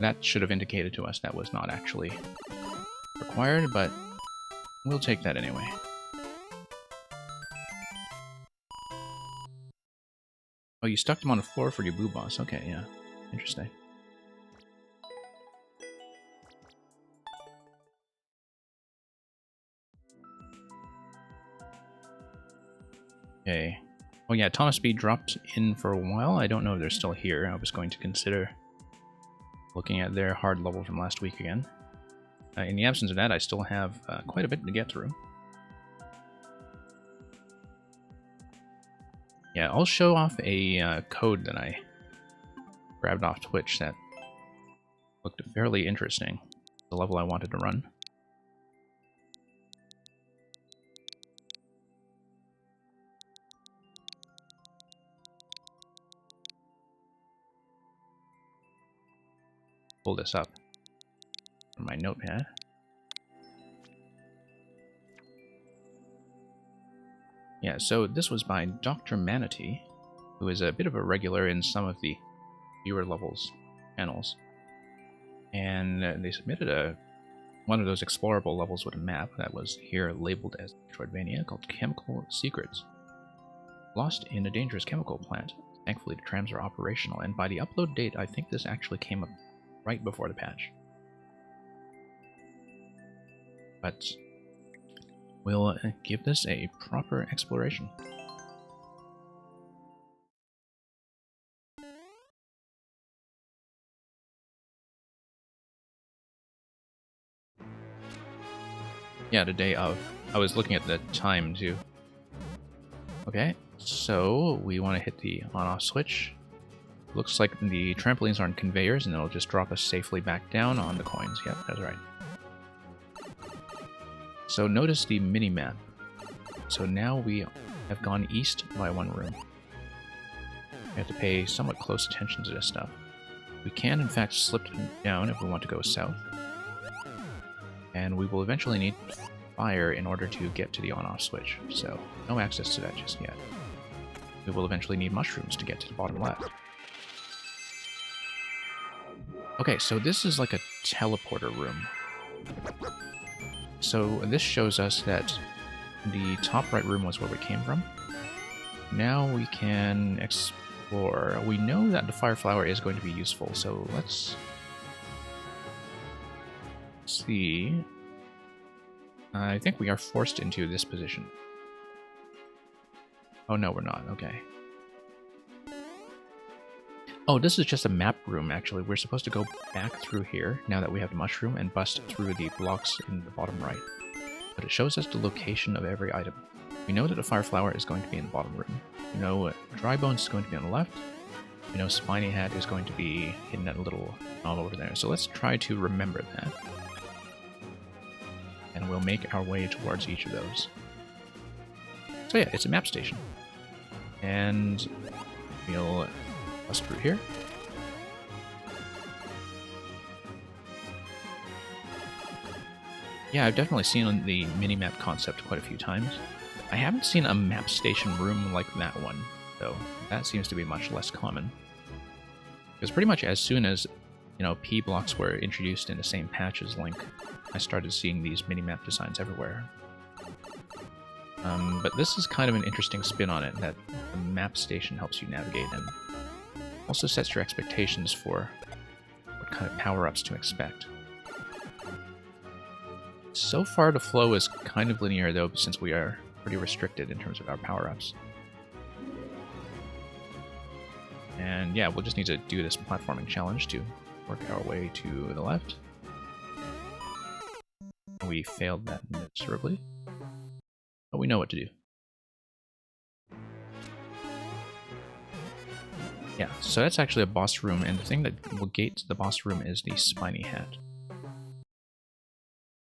that should have indicated to us that was not actually required, but we'll take that anyway. Oh, you stuck them on the floor for your blue boss. Okay, yeah. Interesting. Okay. Oh yeah, Thomas B dropped in for a while. I don't know if they're still here. I was going to consider looking at their hard level from last week again. In the absence of that, I still have quite a bit to get through. Yeah, I'll show off a code that I grabbed off Twitch that looked fairly interesting. The level I wanted to run. Pull this up on my notepad. Yeah, so this was by Dr. Manatee, who is a bit of a regular in some of the viewer levels channels. And they submitted one of those explorable levels with a map that was here labeled as Metroidvania called Chemical Secrets. Lost in a dangerous chemical plant. Thankfully the trams are operational, and by the upload date I think this actually came up right before the patch. But we'll give this a proper exploration. Yeah, the day of. I was looking at the time too. Okay, so we want to hit the on-off switch. Looks like the trampolines are on conveyors and it'll just drop us safely back down on the coins. Yep, that's right. So notice the mini-map. So now we have gone east by 1 room. We have to pay somewhat close attention to this stuff. We can in fact slip down if we want to go south. And we will eventually need fire in order to get to the on-off switch, so no access to that just yet. We will eventually need mushrooms to get to the bottom left. Okay, so this is like a teleporter room. So this shows us that the top right room was where we came from. Now we can explore. We know that the fire flower is going to be useful, so let's see. I think we are forced into this position. Oh no, we're not. Okay. Oh, this is just a map room, actually. We're supposed to go back through here, now that we have the mushroom, and bust through the blocks in the bottom right. But it shows us the location of every item. We know that the fire flower is going to be in the bottom room. We know dry bones is going to be on the left. We know spiny hat is going to be in that little knob over there. So let's try to remember that. And we'll make our way towards each of those. So yeah, it's a map station. And we'll bust through here. Yeah, I've definitely seen the mini-map concept quite a few times. I haven't seen a map station room like that one, though. That seems to be much less common. Because pretty much as soon as, P blocks were introduced in the same patch as Link, I started seeing these mini-map designs everywhere. But this is kind of an interesting spin on it, that the map station helps you navigate and also sets your expectations for what kind of power-ups to expect. So far the flow is kind of linear though, since we are pretty restricted in terms of our power-ups. And yeah, we'll just need to do this platforming challenge to work our way to the left. We failed that miserably, but we know what to do. Yeah, so that's actually a boss room, and the thing that will gate the boss room is the spiny hat.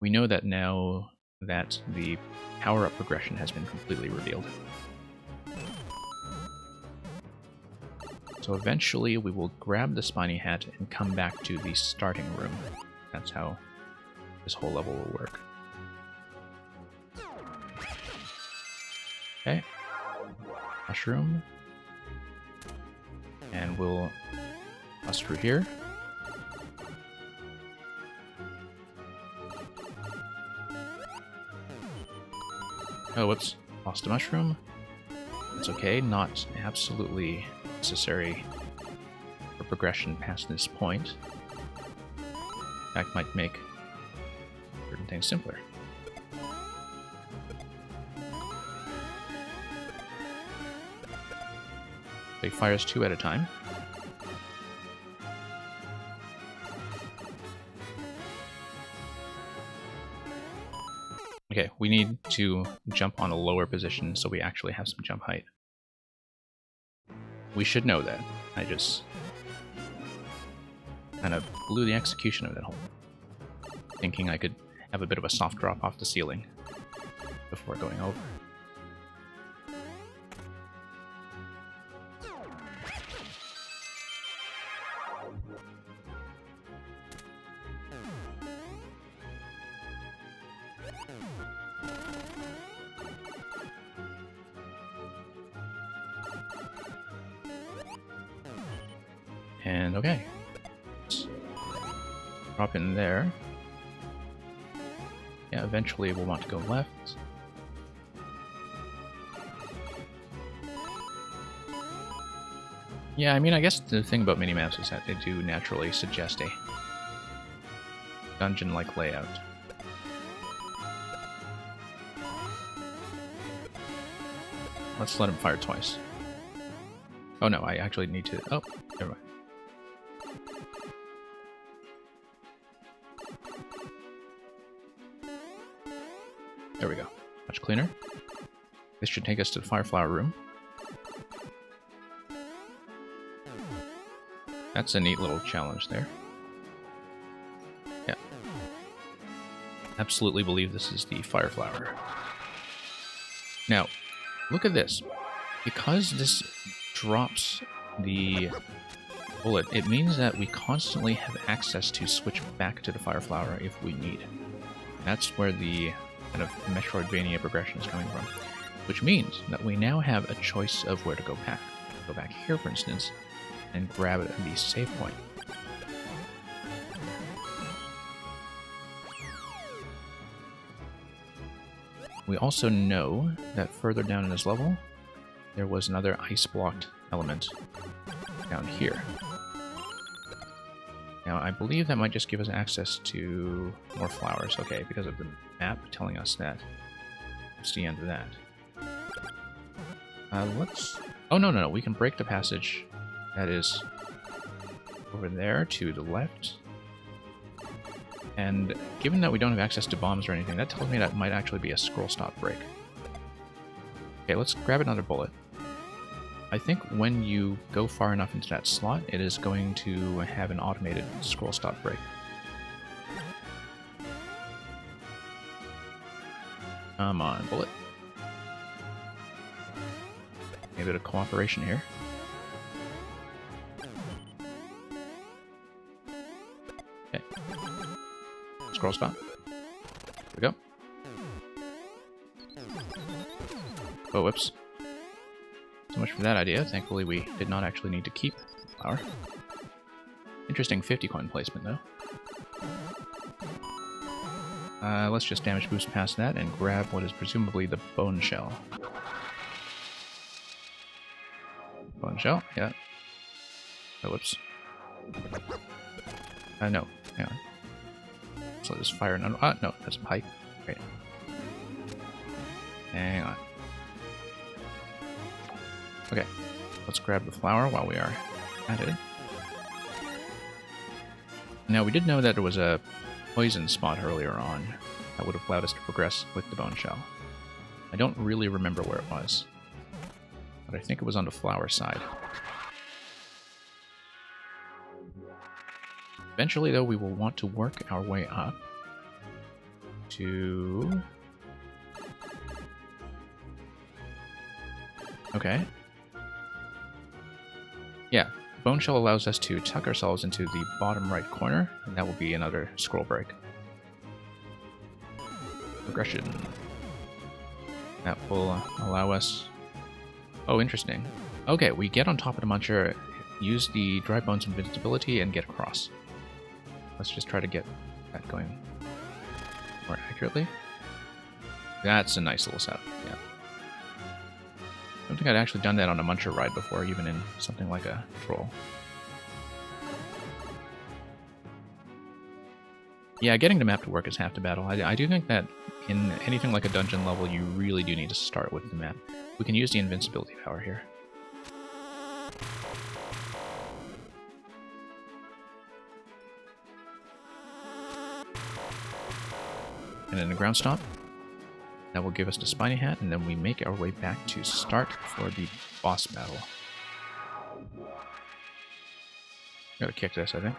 We know that now that the power-up progression has been completely revealed. So eventually we will grab the spiny hat and come back to the starting room. That's how this whole level will work. Okay. Mushroom. And we'll bust through here. Oh, whoops. Lost a mushroom. It's okay, not absolutely necessary for progression past this point. In fact, might make certain things simpler. So he fires 2 at a time. Okay, we need to jump on a lower position so we actually have some jump height. We should know that. I just kind of blew the execution of that hole, thinking I could have a bit of a soft drop off the ceiling before going over. And okay, let's drop in there. Yeah, eventually we'll want to go left. Yeah, I mean, I guess the thing about minimaps is that they do naturally suggest a dungeon-like layout. Let's let him fire twice. Oh no, I actually need to... Oh, never mind. There we go. Much cleaner. This should take us to the Fireflower room. That's a neat little challenge there. Yeah. Absolutely believe this is the Fireflower. Now, look at this. Because this drops the bullet, it means that we constantly have access to switch back to the Fireflower if we need. That's where the kind of Metroidvania progression is coming from. Which means that we now have a choice of where to go back. Go back here, for instance, and grab it at the save point. We also know that further down in this level, there was another ice-blocked element down here. Now, I believe that might just give us access to more flowers. Okay, because of the map telling us that. It's the end of that. Let's... Oh, no. We can break the passage that is over there to the left. And given that we don't have access to bombs or anything, that tells me that might actually be a scroll stop break. Okay, let's grab another bullet. I think when you go far enough into that slot, it is going to have an automated scroll stop break. Come on, bullet. A bit of cooperation here. Okay. Scroll stop. There we go. Oh, whoops. So much for that idea. Thankfully, we did not actually need to keep the flower. Interesting 50 coin placement, though. Let's just damage boost past that and grab what is presumably the bone shell. Bone shell, yeah. Oh, whoops. No, hang on. So let's fire an... no, that's a pipe. Great. Hang on. Okay, let's grab the flower while we are at it. Now, we did know that there was a poison spot earlier on that would have allowed us to progress with the bone shell. I don't really remember where it was, but I think it was on the flower side. Eventually, though, we will want to work our way up to... Okay. Yeah, bone shell allows us to tuck ourselves into the bottom right corner, and that will be another scroll break. Progression. That will allow us... Oh, interesting. Okay, we get on top of the muncher, use the dry bones invincibility, and get across. Let's just try to get that going more accurately. That's a nice little setup, yeah. I don't think I'd actually done that on a muncher ride before, even in something like a troll. Yeah, getting the map to work is half the battle. I do think that in anything like a dungeon level, you really do need to start with the map. We can use the invincibility power here. And then the ground stomp. That will give us the spiny hat, and then we make our way back to start for the boss battle. Gotta kick this, I think.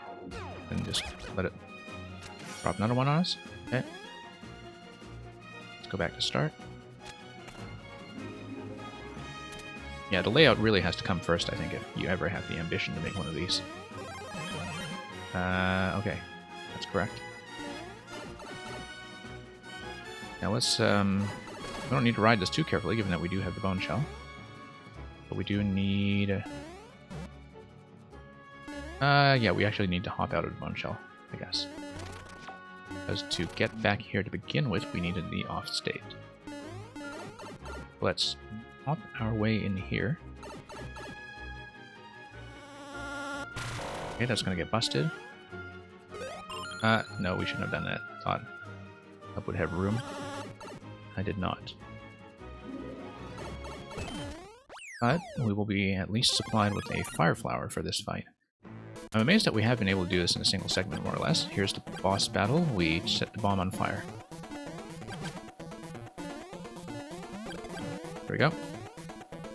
And just let it drop another one on us. Okay. Let's go back to start. Yeah, the layout really has to come first, I think, if you ever have the ambition to make one of these. Okay. That's correct. Now let's, we don't need to ride this too carefully, given that we do have the bone shell. But we do need... yeah, we actually need to hop out of the bone shell, I guess. Because to get back here to begin with, we needed the off state. Let's hop our way in here. Okay, that's gonna get busted. No, we shouldn't have done that. Thought that would have room. I did not. But we will be at least supplied with a fire flower for this fight. I'm amazed that we have been able to do this in a single segment, more or less. Here's the boss battle. We set the bomb on fire. There we go.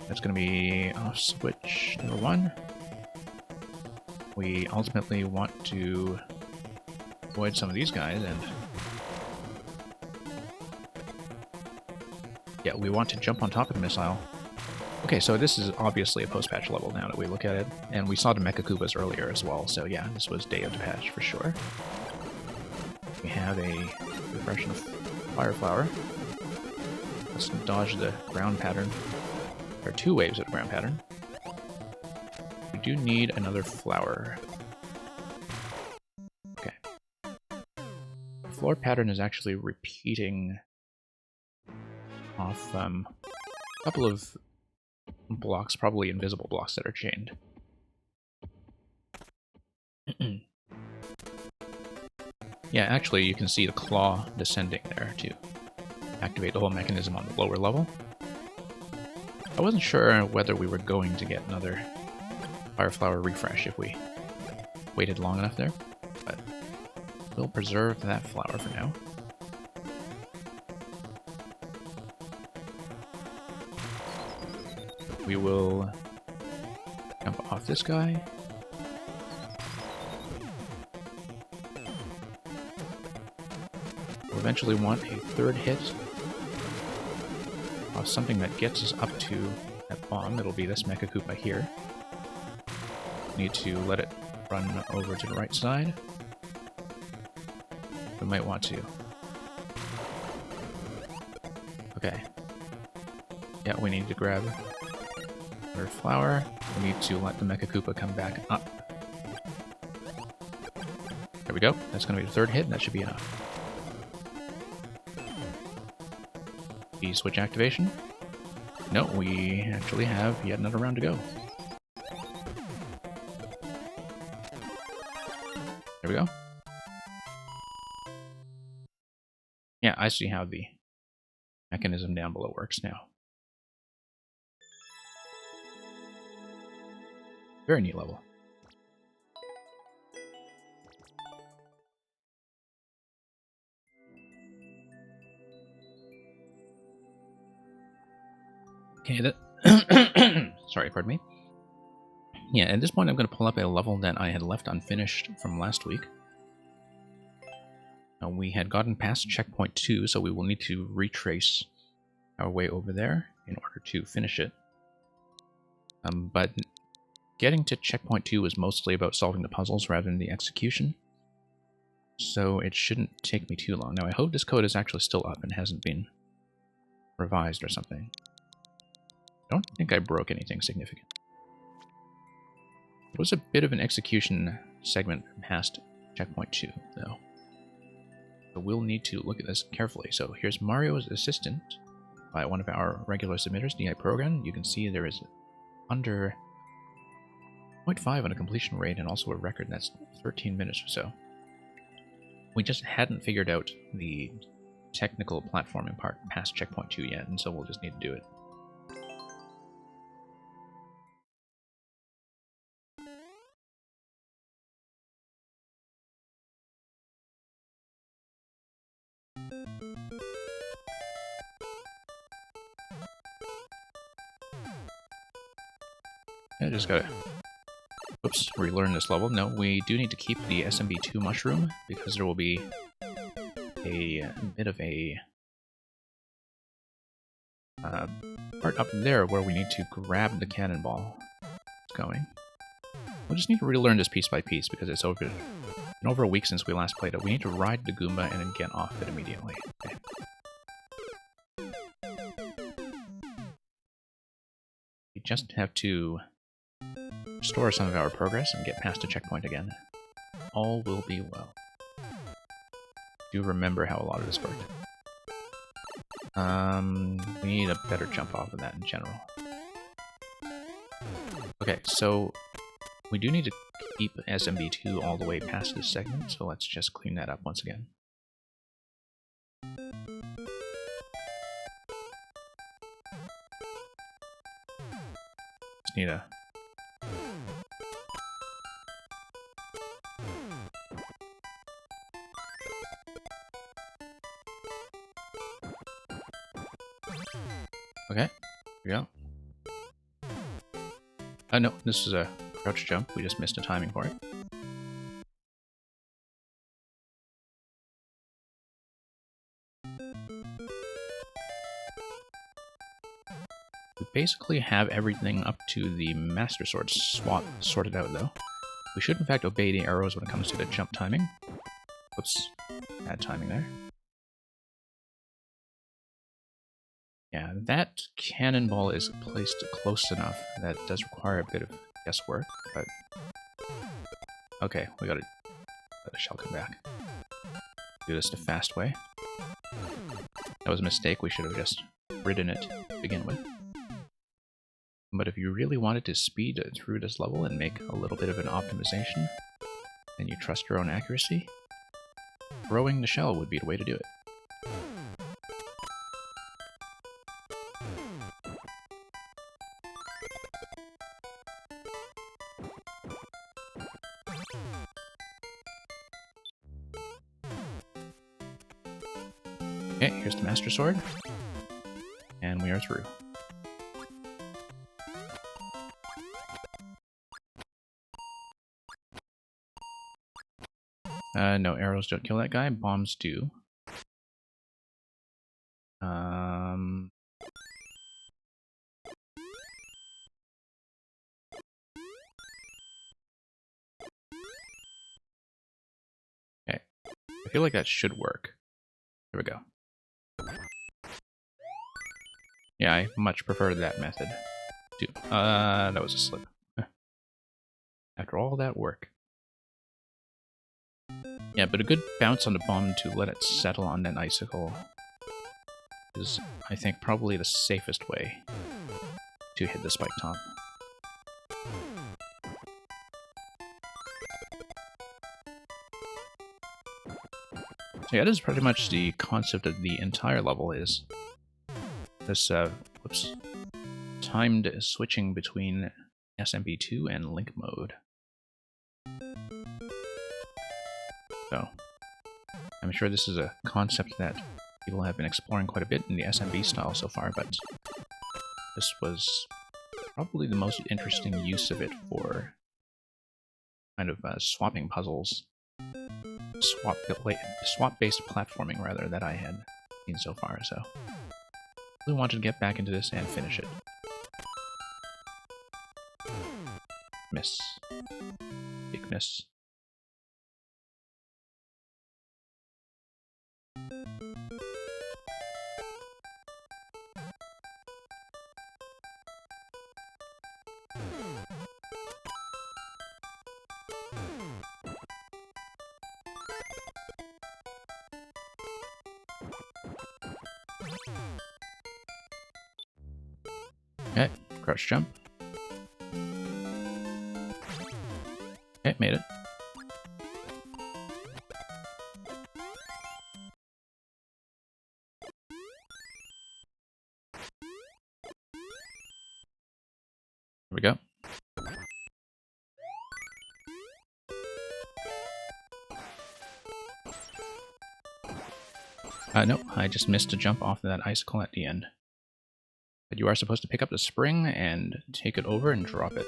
That's going to be off switch number 1. We ultimately want to avoid some of these guys, and yeah, we want to jump on top of the missile. Okay, so this is obviously a post-patch level now that we look at it, and we saw the Mecha Kubas earlier as well, so yeah, this was day of the patch for sure. We have a refresh of Fire Flower. Let's dodge the ground pattern. There are 2 waves of the ground pattern. We do need another flower. Okay. The floor pattern is actually repeating off a couple of blocks, probably invisible blocks that are chained. Yeah, actually you can see the claw descending there to activate the whole mechanism on the lower level. I wasn't sure whether we were going to get another Fire Flower refresh if we waited long enough there, but we'll preserve that flower for now. We will jump off this guy. We'll eventually want a third hit of something that gets us up to that bomb. It'll be this Mecha Koopa here. Need to let it run over to the right side. We might want to. Okay. Yeah, we need to grab our flower. We need to let the Mecha Koopa come back up. There we go. That's going to be the third hit, and that should be enough. E-switch activation. No, we actually have yet another round to go. There we go. Yeah, I see how the mechanism down below works now. Very neat level. Okay, that... Sorry, pardon me. Yeah, at this point I'm going to pull up a level that I had left unfinished from last week. We had gotten past checkpoint 2, so we will need to retrace our way over there in order to finish it. But getting to checkpoint 2 was mostly about solving the puzzles rather than the execution, so it shouldn't take me too long. Now I hope this code is actually still up and hasn't been revised or something. I don't think I broke anything significant. It was a bit of an execution segment past checkpoint 2, though. So we'll need to look at this carefully. So here's Mario's Assistant by one of our regular submitters, DI Program. You can see there is under 0.5 on a completion rate and also a record that's 13 minutes or so. We just hadn't figured out the technical platforming part past checkpoint 2 yet, and so we'll just need to do it. I just gotta... Oops, relearn this level. No, we do need to keep the SMB2 mushroom, because there will be a bit of a part up there where we need to grab the cannonball. It's going. We'll just need to relearn this piece by piece, because it's been over a week since we last played it. We need to ride the Goomba and then get off it immediately. Okay. We just have to restore some of our progress and get past a checkpoint again. All will be well. Do remember how a lot of this worked. We need a better jump off of that in general. Okay, so we do need to keep SMB2 all the way past this segment, so let's just clean that up once again. Just need a... Okay, here we go. No, this is a crouch jump. We just missed a timing for it. We basically have everything up to the Master Sword swap sorted out, though. We should, in fact, obey the arrows when it comes to the jump timing. Whoops, bad timing there. Yeah, that cannonball is placed close enough that it does require a bit of guesswork, but... Okay, we gotta let the shell come back. Do this the fast way. That was a mistake, we should have just ridden it to begin with. But if you really wanted to speed through this level and make a little bit of an optimization, and you trust your own accuracy, throwing the shell would be the way to do it. Okay, here's the Master Sword, and we are through. No, arrows don't kill that guy, bombs do. Okay, I feel like that should work. There we go. Yeah, I much prefer that method. That was a slip. After all that work. Yeah, but a good bounce on the bomb to let it settle on that icicle is, I think, probably the safest way to hit the spike top. So yeah, that is pretty much the concept of the entire level, is this, timed switching between SMP2 and Link mode. So, I'm sure this is a concept that people have been exploring quite a bit in the SMB style so far, but this was probably the most interesting use of it for kind of swapping puzzles. Swap-based platforming, rather, that I had seen so far, so I really wanted to get back into this and finish it. Miss. Big miss. Okay, crouch jump. Okay, made it. Here we go. No, I just missed a jump off of that icicle at the end. But you are supposed to pick up the spring and take it over and drop it.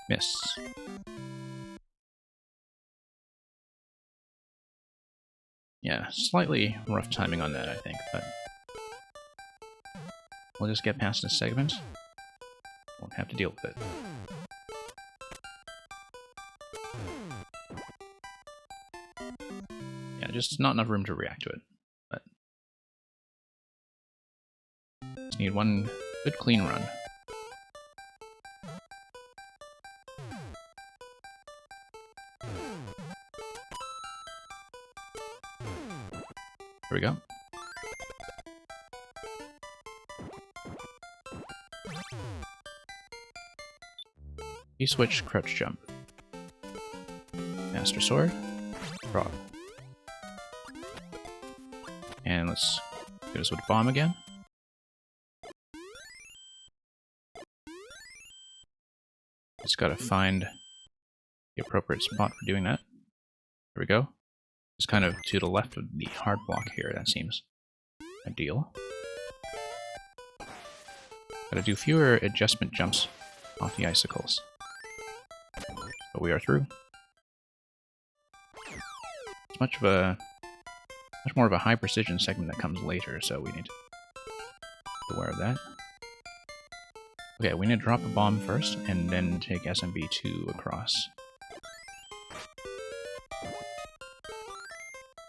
Miss. Yeah, slightly rough timing on that, I think, but we'll just get past this segment. Won't have to deal with it. Yeah, just not enough room to react to it, but just need one good clean run. Here we go. E-switch, crouch jump. Master Sword. Drop. And let's do this with bomb again. Just gotta find the appropriate spot for doing that. There we go. It's kind of to the left of the hard block here, that seems ideal. Gotta do fewer adjustment jumps off the icicles. But we are through. It's much more of a high precision segment that comes later, so we need to be aware of that. Okay, we need to drop a bomb first, and then take SMB2 across.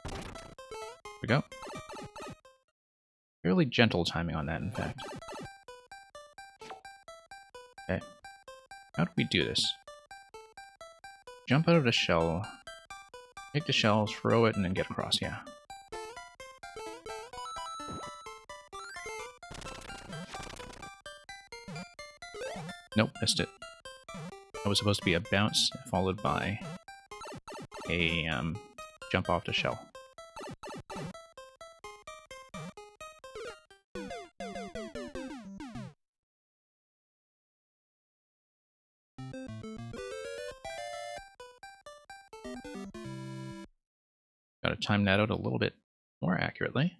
There we go. Fairly gentle timing on that, in fact. Okay. How do we do this? Jump out of the shell, take the shell, throw it, and then get across, yeah. Nope, missed it. That was supposed to be a bounce, followed by a jump off the shell. Gotta time that out a little bit more accurately.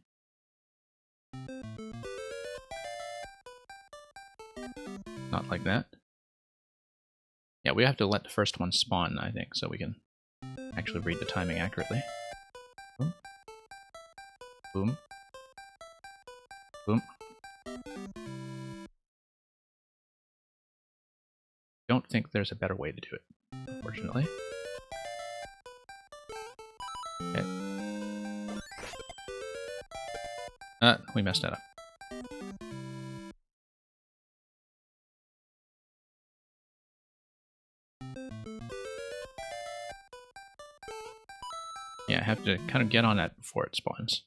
Not like that. Yeah, we have to let the first one spawn, I think, so we can actually read the timing accurately. Boom. Boom. Boom. Don't think there's a better way to do it, unfortunately. Okay. We messed that up. Yeah, I have to kind of get on that before it spawns.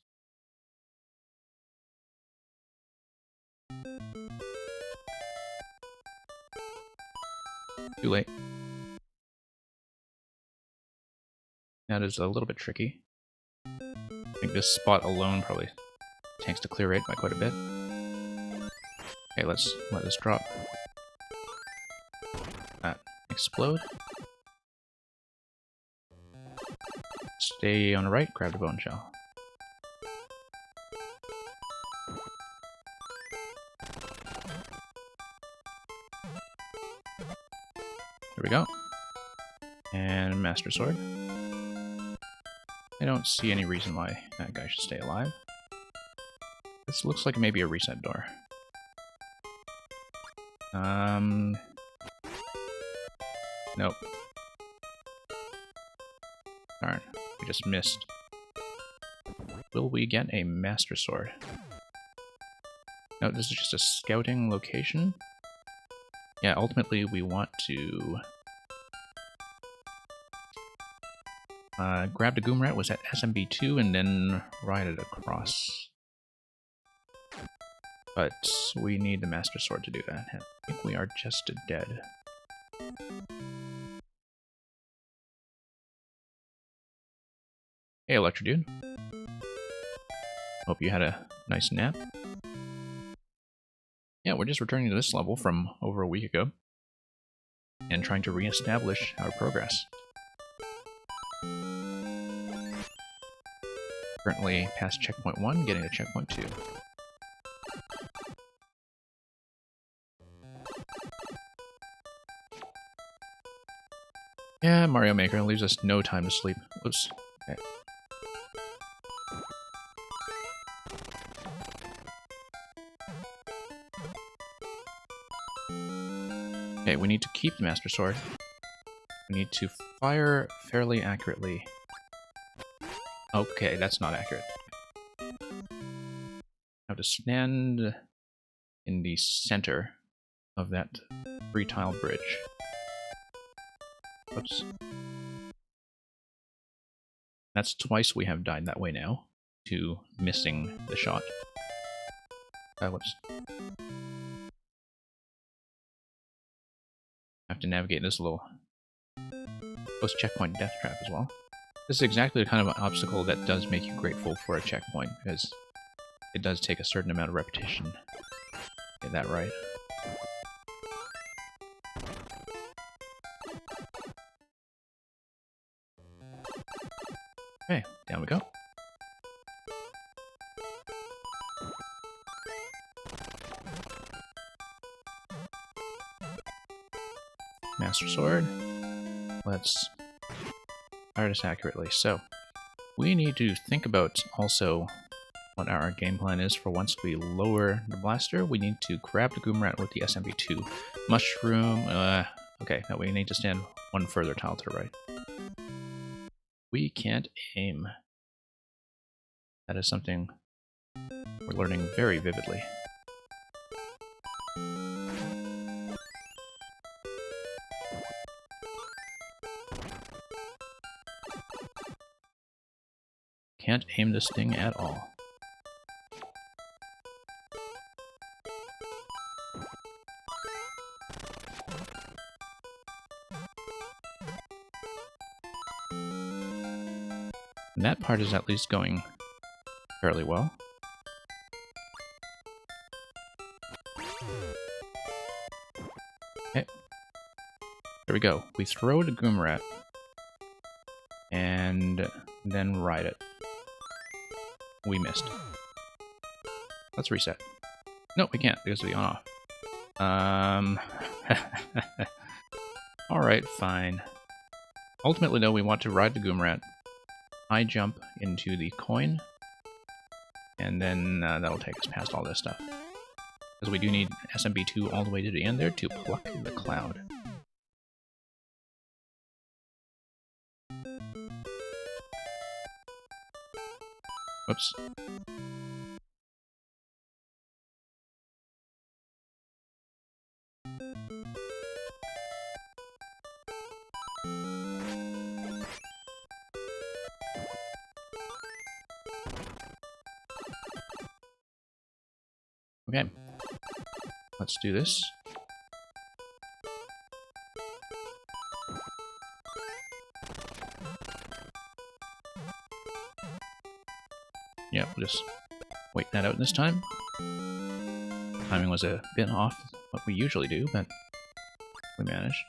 Too late. That is a little bit tricky. I think this spot alone probably tanks the clear rate by quite a bit. Okay, let's let this drop. Explode. Stay on the right, grab the bone shell. There we go. And Master Sword. I don't see any reason why that guy should stay alive. This looks like maybe a reset door. Nope. Darn, we just missed. Will we get a Master Sword? No, this is just a scouting location. Yeah, ultimately we want to grab the Goomrat, was at SMB2, and then ride it across. But we need the Master Sword to do that. I think we are just dead. Hey, Electro Dude. Hope you had a nice nap. Yeah, we're just returning to this level from over a week ago and trying to re-establish our progress. Currently past checkpoint 1, getting to checkpoint 2. Yeah, Mario Maker leaves us no time to sleep. Oops. Okay. Okay, we need to keep the Master Sword. We need to fire fairly accurately. Okay, that's not accurate. I have to stand in the center of that 3-tile bridge. Oops. That's twice we have died that way now, to missing the shot. Whoops. I have to navigate this little post-checkpoint death trap as well. This is exactly the kind of obstacle that does make you grateful for a checkpoint, because it does take a certain amount of repetition to get that right. Okay, down we go. Master Sword. Let's fire this accurately. So, we need to think about also what our game plan is for once we lower the blaster. We need to grab the Goomrat with the SMB2. Mushroom, okay, no, we need to stand one further tile to the right. We can't aim. That is something we're learning very vividly. Can't aim this thing at all. And that part is at least going fairly well. Okay. There we go. We throw the Goomrat and then ride it. We missed. Let's reset. No, we can't because of the on-off. Alright, fine. Ultimately, though, we want to ride the Goomrat, high jump into the coin, and then that'll take us past all this stuff. Because we do need SMB2 all the way to the end there to pluck the cloud. Whoops. Okay. Let's do this. Yeah, we'll just wait that out this time. Timing was a bit off what we usually do, but we managed.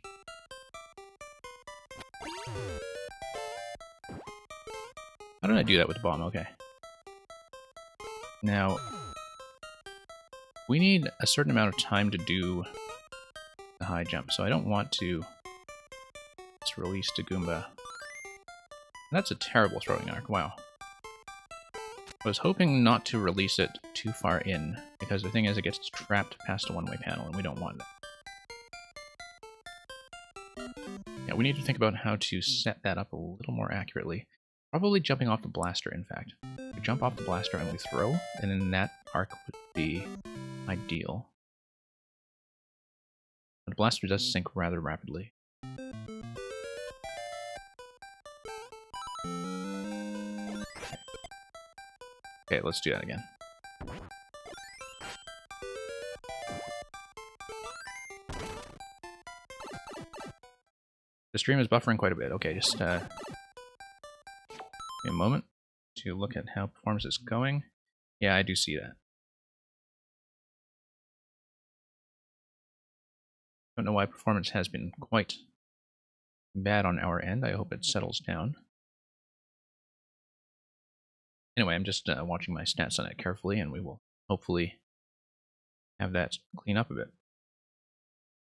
How did I do that with the bomb? Okay. Now, we need a certain amount of time to do the high jump, so I don't want to just release the Goomba. That's a terrible throwing arc, wow. I was hoping not to release it too far in, because the thing is it gets trapped past the one-way panel, and we don't want that. Yeah, we need to think about how to set that up a little more accurately. Probably jumping off the blaster, in fact. We jump off the blaster and we throw, and then that arc would be ideal. But the blaster does sink rather rapidly. Okay, let's do that again. The stream is buffering quite a bit. Okay, just give me a moment to look at how performance is going. Yeah, I do see that. Don't know why performance has been quite bad on our end. I hope it settles down. Anyway, I'm just watching my stats on it carefully, and we will hopefully have that clean up a bit.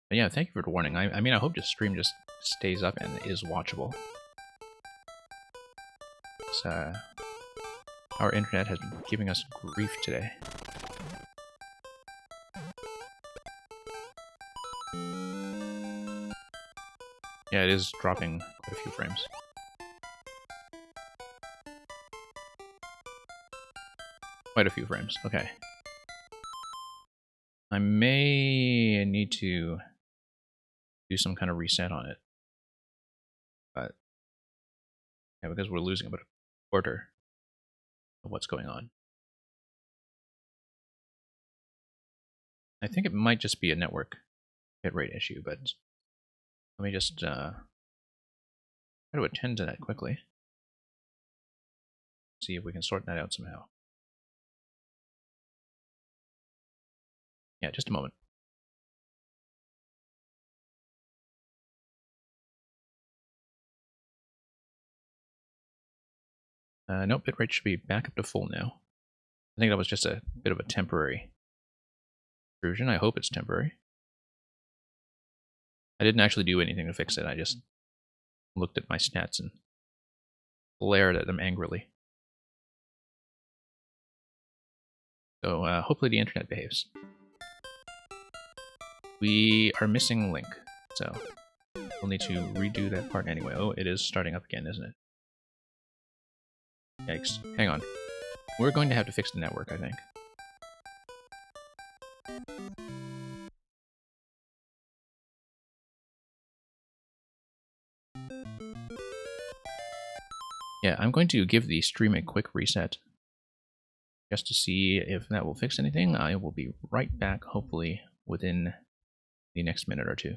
But yeah, thank you for the warning. I mean, I hope the stream just stays up and is watchable. It's, our internet has been giving us grief today. Yeah, it is dropping quite a few frames. Quite a few frames, okay. I may need to do some kind of reset on it. But, yeah, because we're losing about a quarter of what's going on. I think it might just be a network bitrate issue, but let me just try to attend to that quickly. See if we can sort that out somehow. Yeah, just a moment. Nope, bitrate should be back up to full now. I think that was just a bit of a temporary intrusion. I hope it's temporary. I didn't actually do anything to fix it. I just looked at my stats and glared at them angrily. So hopefully the internet behaves. We are missing Link, so we'll need to redo that part anyway. Oh, it is starting up again, isn't it? Yikes. Hang on. We're going to have to fix the network, I think. Yeah, I'm going to give the stream a quick reset just to see if that will fix anything. I will be right back, hopefully within the next minute or two.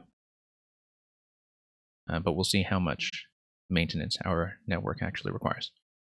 But we'll see how much maintenance our network actually requires.